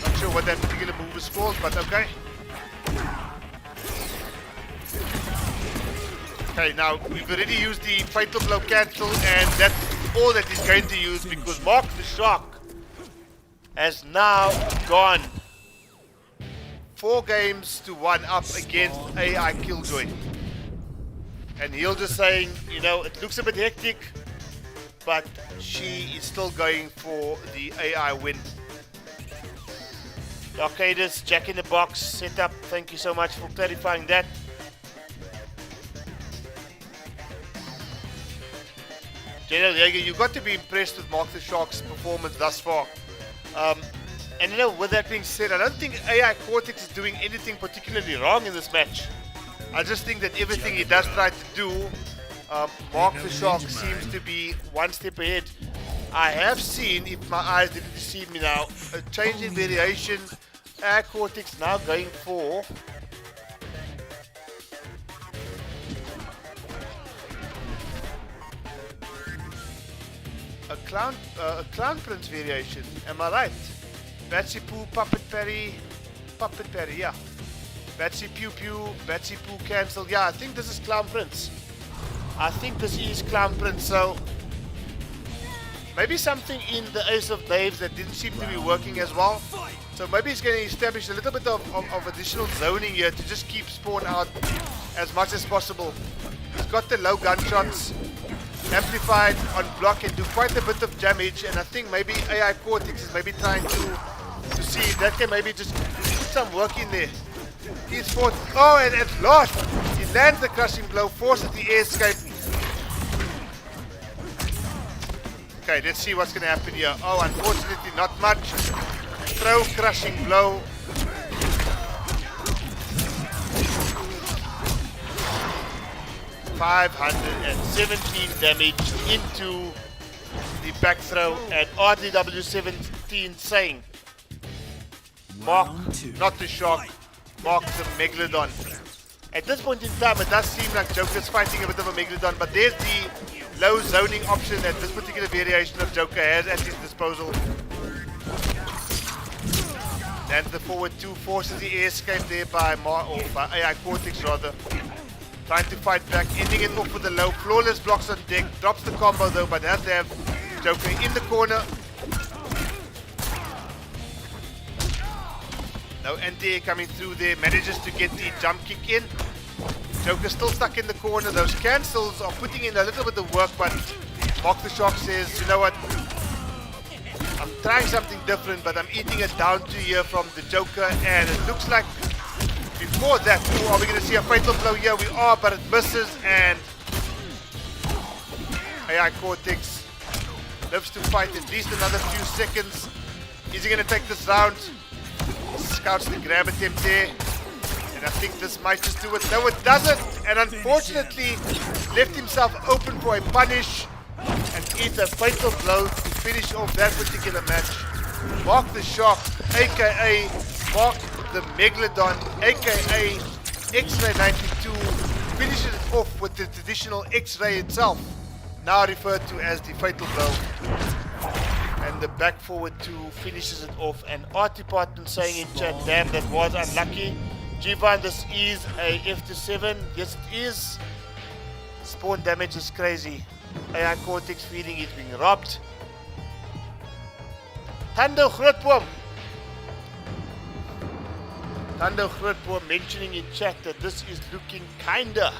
Not sure what that particular move is called, but okay. Okay, now we've already used the fatal blow cancel, and that's all that he's going to use because Mark the Shark has now gone 4 games to 1 up against AI Killjoy. And he'll just saying, you know, it looks a bit hectic, but she is still going for the AI win. Arcadis, Jack in the Box setup. Thank you so much for clarifying that. General Jaeger, you've got to be impressed with Mark the Shark's performance thus far. And you know, with that being said, I don't think AI Cortex is doing anything particularly wrong in this match. I just think that everything he does try to do, Mark the Shark seems to be one step ahead. I have seen, if my eyes didn't deceive me now, a change in variation. AI Cortex now going for a clown prince variation. Am I right? Batsy Poo, puppet parry, yeah. Batsy Pew Pew, Batsy Poo cancel. Yeah, I think this is clown prince. I think this is clown prince. So maybe something in the Ace of Knaves that didn't seem to be working as well. So maybe he's going to establish a little bit of additional zoning here to just keep Spawn out as much as possible. He's got the low gunshots amplified on block and do quite a bit of damage, and I think maybe AI Cortex is maybe trying to see if that can maybe just put some work in there. He's fought. Oh, and at last he lands the crushing blow, forces the air escape. Okay, let's see what's going to happen here. Oh, unfortunately not much. Throw crushing blow. $517 damage into the back throw, and RDW17 saying, Mark, not the Shark, Mark the Megalodon. At this point in time, it does seem like Joker's fighting a bit of a Megalodon, but there's the low zoning option that this particular variation of Joker has at his disposal. And the forward 2 forces the air escape there by AI Cortex rather. Trying to fight back, ending it off with the low. Flawless blocks on deck, drops the combo though, but has to have Joker in the corner. No anti-air coming through there, manages to get the jump kick in. Joker still stuck in the corner. Those cancels are putting in a little bit of work, but Mark the Shark says, you know what? I'm trying something different, but I'm eating it down to here from the Joker, and it looks like before that, are we going to see a fatal blow here? We are, but it misses, and AI Cortex lives to fight at least another few seconds. Is he going to take this round? Scouts the grab attempt there, and I think this might just do it. No, it doesn't, and unfortunately left himself open for a punish, and it's a fatal blow to finish off that particular match. Mark the Shark, aka Mark the Megalodon, aka X-Ray 92, finishes it off with the traditional X-Ray itself, now referred to as the fatal blow. And the back forward 2 finishes it off. And Art Department saying in chat, damn, that was unlucky. Jivan, this is a F27. Yes, it is. Spawn damage is crazy. AI Cortex feeling he's being robbed. Tando Grootboom. Tando Grootboom mentioning in chat that this is looking kinda.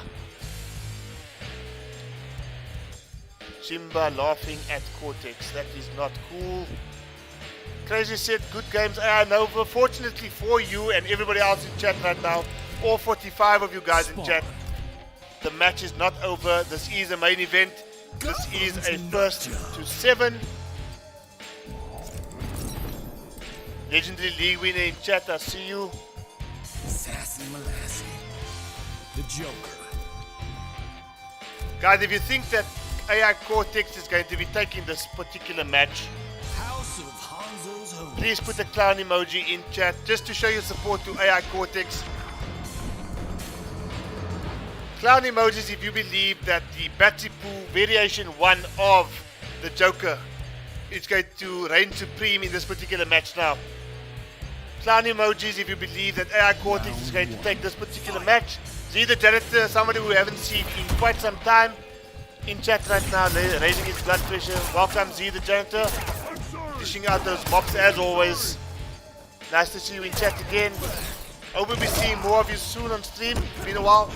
Simba laughing at Cortex. That is not cool. Crazy said, good games. Nova. Fortunately for you and everybody else in chat right now, all 45 of you guys in chat, the match is not over. This is a main event. This is a first to 7. Legendary League winner in chat, I see you. Sassy Molassy. The Joker. Guys, if you think that AI Cortex is going to be taking this particular match, House of Hanzo's Home. please put the clown emoji in chat just to show your support to AI Cortex. Clown emojis if you believe that the Batsipu variation 1 of the Joker is going to reign supreme in this particular match now. Clown emojis if you believe that AI Cortex is going to take this particular match. See the janitor, somebody we haven't seen in quite some time, in chat right now, raising his blood pressure. Welcome Z the janitor, dishing out those mops as always. Nice to see you in chat again. Hope we'll be seeing more of you soon on stream. It's been a while.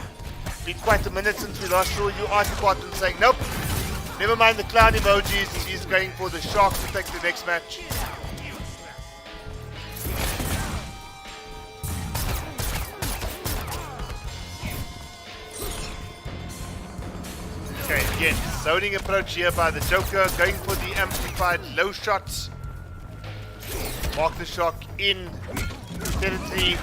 Been quite a minute since we last saw you. Article saying nope. Never mind the clown emojis. He's going for the shark to take the next match. Okay, again, zoning approach here by the Joker, going for the amplified low shots. Mark the Shark in territory,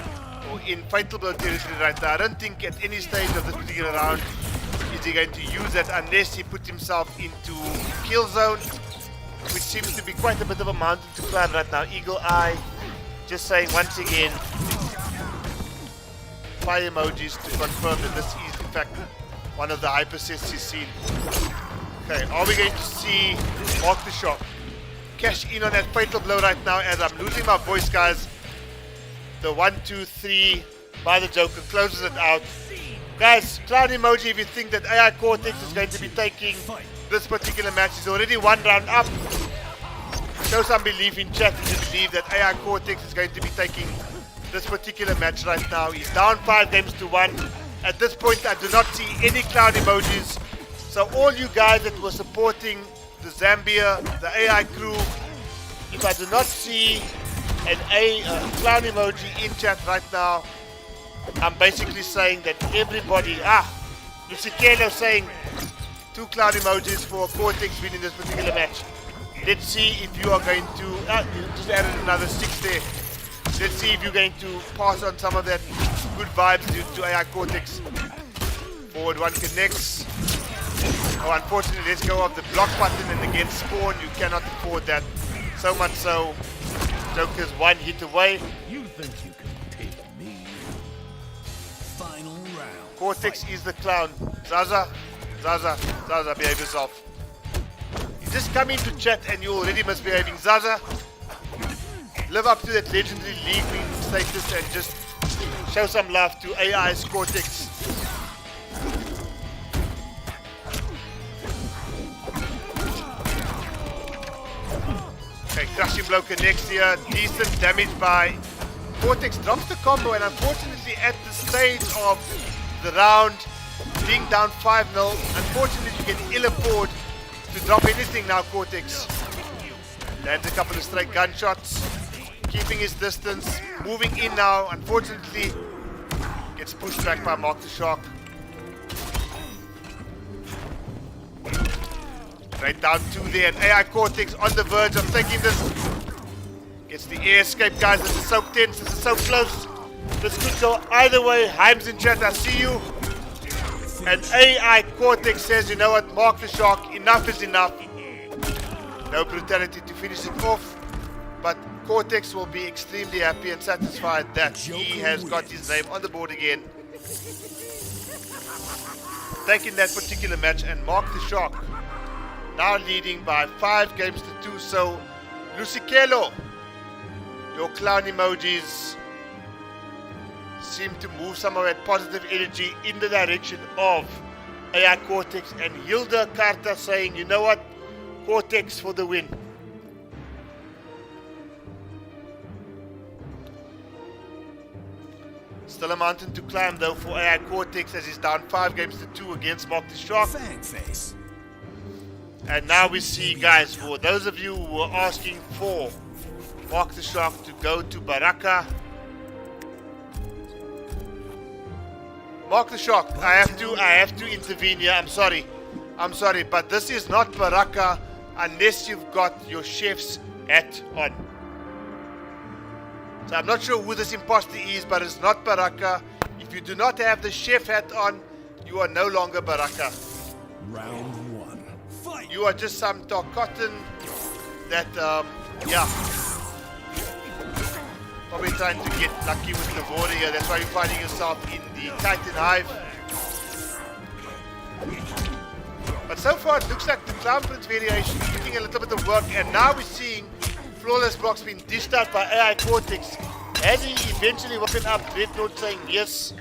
or in fatal blow territory right now. I don't think at any stage of this particular round is he going to use that unless he puts himself into kill zone, which seems to be quite a bit of a mountain to climb right now. Eagle Eye, just saying once again, fire emojis to confirm that this is in fact one of the hypersets he's seen. Okay, are we going to see Mark the Shark cash in on that fatal blow right now as I'm losing my voice, guys? The 1, 2, 3 by the Joker closes it out. Guys, clown emoji if you think that AI Cortex is going to be taking this particular match. He's already 1 round up. Show some belief in chat if you believe that AI Cortex is going to be taking this particular match right now. He's down 5 games to 1. At this point, I do not see any clown emojis. So all you guys that were supporting the Zambia, the AI crew, if I do not see an clown emoji in chat right now, I'm basically saying that everybody, Lusikelo saying 2 clown emojis for Cortex winning this particular match. Let's see if you are going to, you just added another 6 there. Let's see if you're going to pass on some of that good vibes to AI Cortex. Forward 1 connects. Oh, unfortunately, let's go off the block button and against spawn. You cannot afford that. So much so, Joker's 1 hit away. You think you can take me? Final round. Cortex is the clown. Zaza, behave yourself. You just come into chat and you're already misbehaving. Zaza, live up to that legendary league win status and just show some love to AI's Cortex. Okay, crushing blow connects here. Decent damage by Cortex. Drops the combo, and unfortunately at the stage of the round, being down 5-0, unfortunately you can ill afford to drop anything now, Cortex. Lands a couple of straight gunshots, keeping his distance, moving in now. Unfortunately, gets pushed back by Mark the Shark. Right down 2 there, and AI Cortex on the verge of taking this. Gets the air escape, guys. This is so tense, this is so close. This could go either way. Heims in chat, I see you. And AI Cortex says, you know what, Mark the Shark, enough is enough. No brutality to finish it off, but Cortex will be extremely happy and satisfied that he has got his name on the board again. Taking that particular match, and Mark the Shark now leading by 5 games to 2. So, Lusikelo, your clown emojis seem to move some of that positive energy in the direction of AI Cortex, and Hilda Carta saying, you know what, Cortex for the win. Still a mountain to climb though for AI Cortex as he's down 5 games to 2 against Mark the Shark. Fang face. And now we see, guys, for those of you who were asking for Mark the Shark to go to Baraka. Mark the Shark, I have to intervene here. I'm sorry, but this is not Baraka unless you've got your chef's hat on. So I'm not sure who this imposter is, but it's not Baraka. If you do not have the chef hat on, you are no longer Baraka. Round one. Fight! You are just some talk cotton that, yeah. Probably trying to get lucky with the warrior. That's why you're finding yourself in the Titan Hive. But so far it looks like the Clown Prince variation is putting a little bit of work, and now we're seeing flawless blocks being dished out by AI Cortex. Has he eventually woken up? Dreadnought saying yes.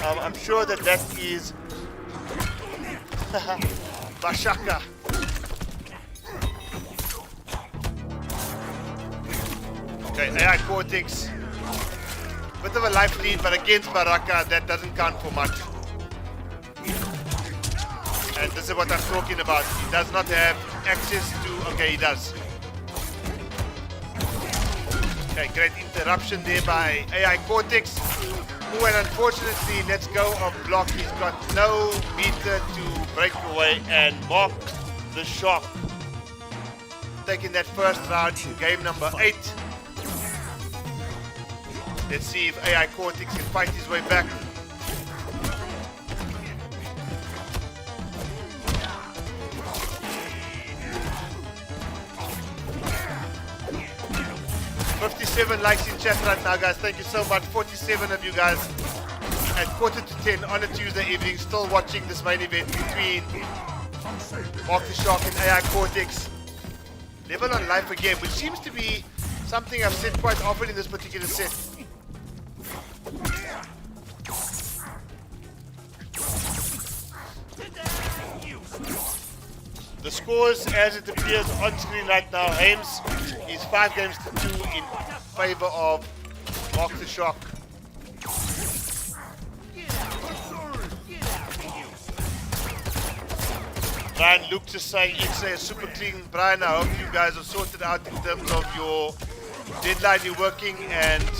I'm sure that is Bashaka. Okay, AI Cortex. Bit of a life lead, but against Baraka, that doesn't count for much. And this is what I'm talking about. He does not have access to... Okay, he does. Okay, great interruption there by AI Cortex. Who, and unfortunately, let's go of block. He's got no meter to break away and Mark the Shark. Taking that first round in game number 8. Let's see if AI Cortex can fight his way back. $57 likes in chat right now, guys. Thank you so much. 47 of you guys at 9:45 on a Tuesday evening, still watching this main event between Mark the Shark and AI Cortex. Level on life again, which seems to be something I've said quite often in this particular set. The scores as it appears on screen right now, Hames is 5 games to 2 in favor of Mark the Shark. Brian Luke just saying it's a super clean. Brian, I hope you guys are sorted out in terms of your deadline you're working, and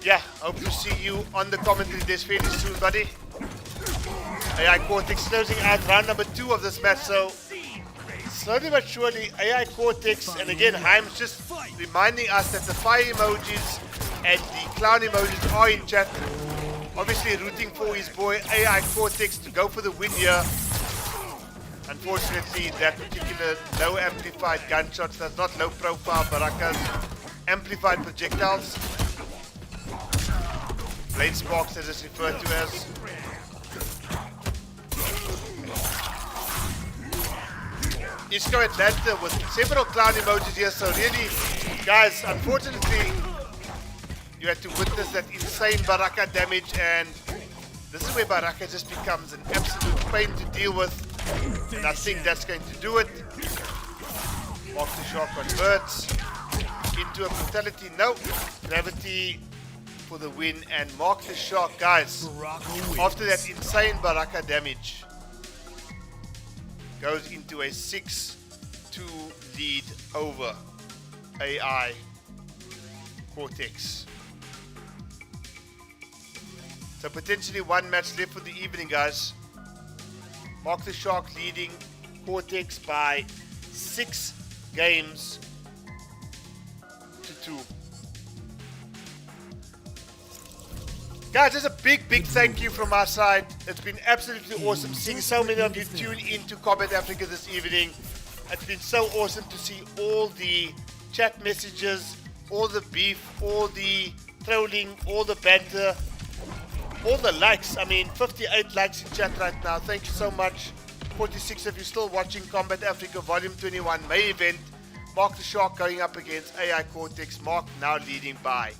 yeah, hope to see you on the commentary desk fairly soon, buddy. AI Cortex closing out round number 2 of this match, so slowly but surely AI Cortex, and again Haim's just reminding us that the fire emojis and the clown emojis are in chat. Obviously rooting for his boy AI Cortex to go for the win here. Unfortunately, that particular low amplified gunshots, that's not low profile Baraka's amplified projectiles. Blade sparks as it's referred to as. Isco Atlanta with several clown emojis here, so really, guys, unfortunately, you had to witness that insane Baraka damage, and this is where Baraka just becomes an absolute pain to deal with, and I think that's going to do it. Mark the Shark converts into a brutality, no, gravity for the win, and Mark the Shark, guys, after that insane Baraka damage, goes into a 6-2 lead over AI Cortex. So potentially one match left for the evening, guys. Mark the Shark leading Cortex by 6 games to 2. Guys, there's a big thank you from our side. It's been absolutely awesome seeing so many of you tune into Kombat Afrika this evening. It's been so awesome to see all the chat messages, all the beef, all the trolling, all the banter, all the likes. I mean, 58 likes in chat right now. Thank you so much. 46 of you still watching Kombat Afrika Volume 21 main event. Mark the Shark going up against AI Cortex. Mark now leading by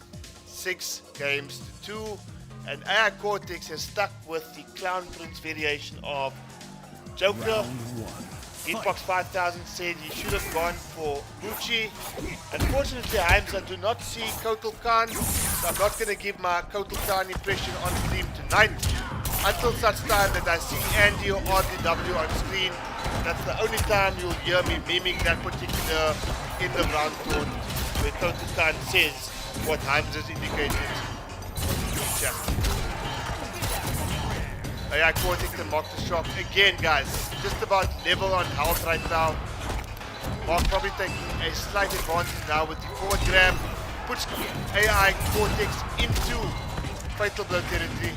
6 games to 2. And AI Cortex has stuck with the Clown Prince variation of Joker. Hitbox 5000 said he should have gone for Gucci. Unfortunately, Himes, I do not see Kotal Khan, so I'm not going to give my Kotal Khan impression on stream tonight. Until such time that I see Andy or RDW on screen, that's the only time you'll hear me miming that particular end of round taunt. where Kotukan says what Himes has indicated in chat. AI Cortex and Mark the Shock. Again, guys, just about level on health right now. Mark probably taking a slight advantage now with the forward grab. Puts AI Cortex into fatal blow territory.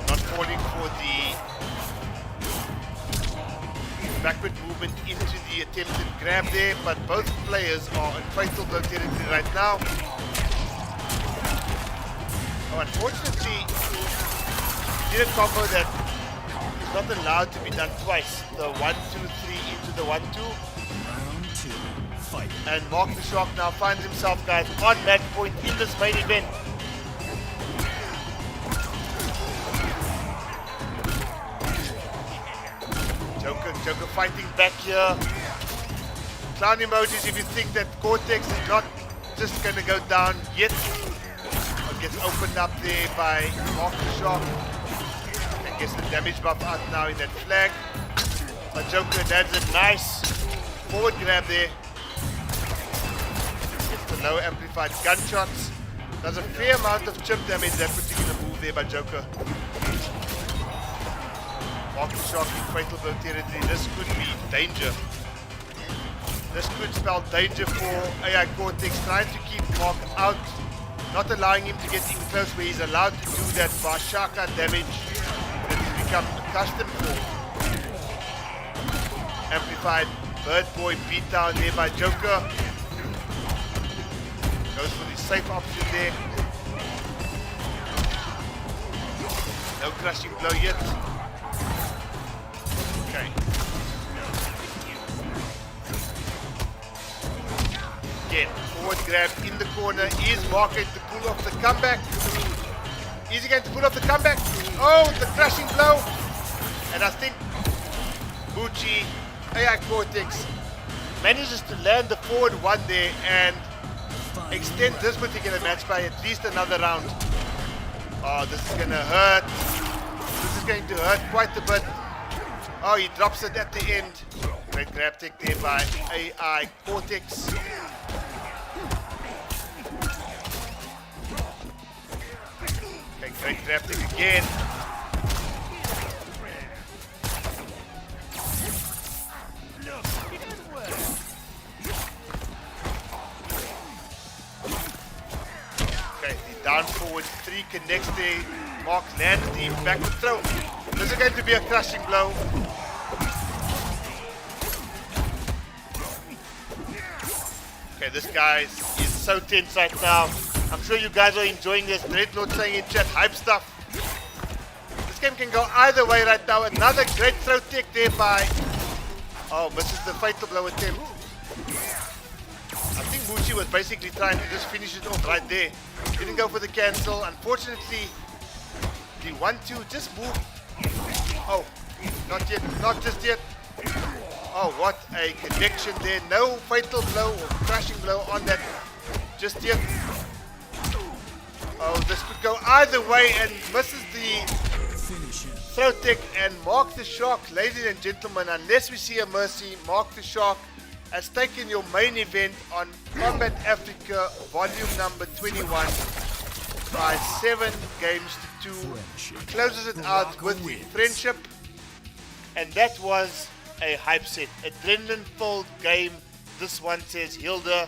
Not falling for the backward movement into the attempted grab there, but both players are in fatal blow territory right now. Oh, unfortunately, he did a combo that is not allowed to be done twice. The 1-2-3 into the 1-2. Round 2. Fight. And Mark the Shock now finds himself, guys, on match point in this main event. Joker fighting back here. Clown emojis if you think that Cortex is not just going to go down yet. It gets opened up there by Mark the Shock. And gets the damage buff out now in that flag. But Joker does a nice forward grab there. Gets the low amplified gunshots. Does a fair amount of chip damage, that particular move there by Joker. Mark the Shock in fatal blow territory. This could be danger. This could spell danger for AI Cortex, trying to keep Mark out, not allowing him to get in close where he's allowed to do that Bashaka damage that he's become accustomed for. Amplified Bird Boy beatdown there by Joker. Goes for the safe option there. No crushing blow yet. Okay. Again, forward grab in the corner. Is Mark going to pull off the comeback? Is he going to pull off the comeback? Oh, the crushing blow. And I think Bucci, AI Cortex, manages to land the forward one there and extend this particular match by at least another round. Oh, this is going to hurt. This is going to hurt quite a bit. Oh, he drops it at the end. Great grab tech there by AI Cortex. Okay, great grab tech again. Okay, the down forward 3 connects there. Mark lands the backward throw. This is going to be a crushing blow. Okay, this guy is so tense right now. I'm sure you guys are enjoying this. Dreadlord saying in chat, hype stuff. This game can go either way right now. Another great throw tech there by... Oh, misses the fatal blow attempt. I think Muchi was basically trying to just finish it off right there. Didn't go for the cancel. Unfortunately, the 1-2 just moved. Oh, not yet, not just yet. Oh, what a connection there. No fatal blow or crashing blow on that just yet. Oh, this could go either way and misses the throw tech and Mark the Shock. Ladies and gentlemen, unless we see a mercy, Mark the Shock has taken your main event on Kombat Afrika volume number 21 by 7 games to 2. Closes it out with the friendship, and that was a hype set, adrenaline filled game. This one, says Hilda.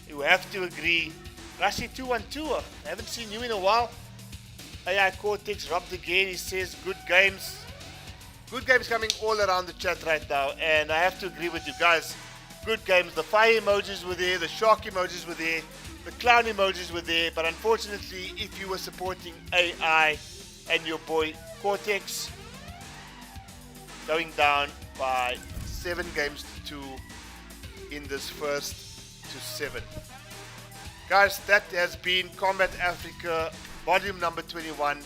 You have to agree. Rashi 212, I haven't seen you in a while. AI Cortex robbed again. He says good games. Good games coming all around the chat right now, and I have to agree with you guys. Good games. The fire emojis were there, the shark emojis were there, the clown emojis were there, but unfortunately, if you were supporting AI and your boy Cortex, going down by 7 games to 2 in this first to 7. Guys, that has been Kombat Afrika volume number 21.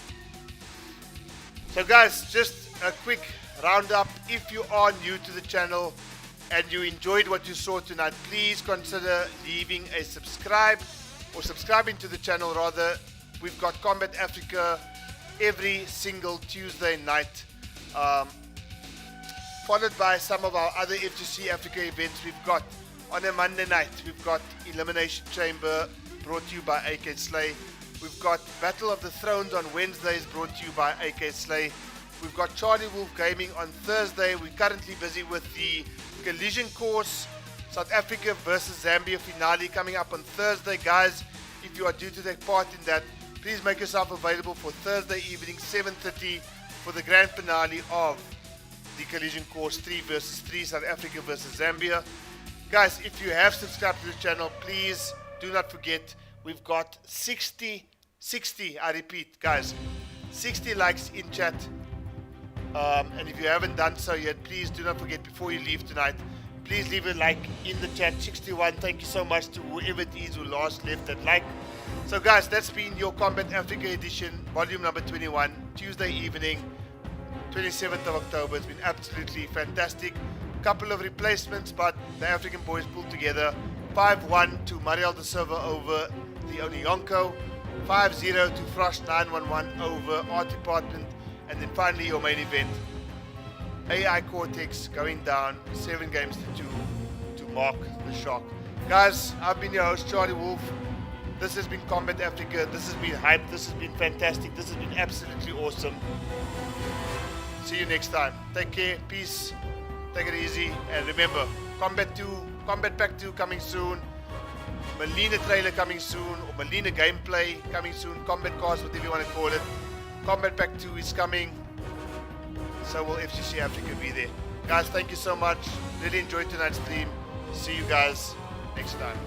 So guys, just a quick roundup. If you are new to the channel and you enjoyed what you saw tonight, please consider leaving a subscribe, or subscribing to the channel rather. We've got Kombat Afrika every single Tuesday night. followed by some of our other FGC Africa events. We've got on a Monday night, we've got Elimination Chamber brought to you by AK Slay. We've got Battle of the Thrones on Wednesdays brought to you by AK Slay. We've got Charlie Wolf Gaming on Thursday. We're currently busy with the Collision Course South Africa versus Zambia finale coming up on Thursday. Guys, if you are due to take part in that, please make yourself available for Thursday evening 7:30 for the grand finale of the Collision Course 3 versus 3 South Africa versus Zambia. Guys, if you have subscribed to the channel, please do not forget we've got 60, I repeat guys, 60 likes in chat. And if you haven't done so yet, please do not forget before you leave tonight, please leave a like in the chat. 61, thank you so much to whoever it is who last left that like. So guys, that's been your Kombat Africa edition, volume number 21, Tuesday evening, 27th of October. It's been absolutely fantastic. Couple of replacements, but the African boys pulled together. 5-1 to Mariel de Silva over the Onionko. 5-0 to Frost 911 over Art Department. And then finally your main event, AI Cortex going down 7 games to 2 to Mark the Shark. Guys, I've been your host, Charlie Wolf. This has been Kombat Africa. This has been hype. This has been fantastic. This has been absolutely awesome. See you next time. Take care. Peace. Take it easy. And remember, Kombat 2, Kombat Pack 2 coming soon. Melina trailer coming soon. Or Melina gameplay coming soon. Kombat cars, whatever you want to call it. Kombat Pack 2 is coming. So will FGC Africa be there. Guys, thank you so much. Really enjoyed tonight's stream. See you guys next time.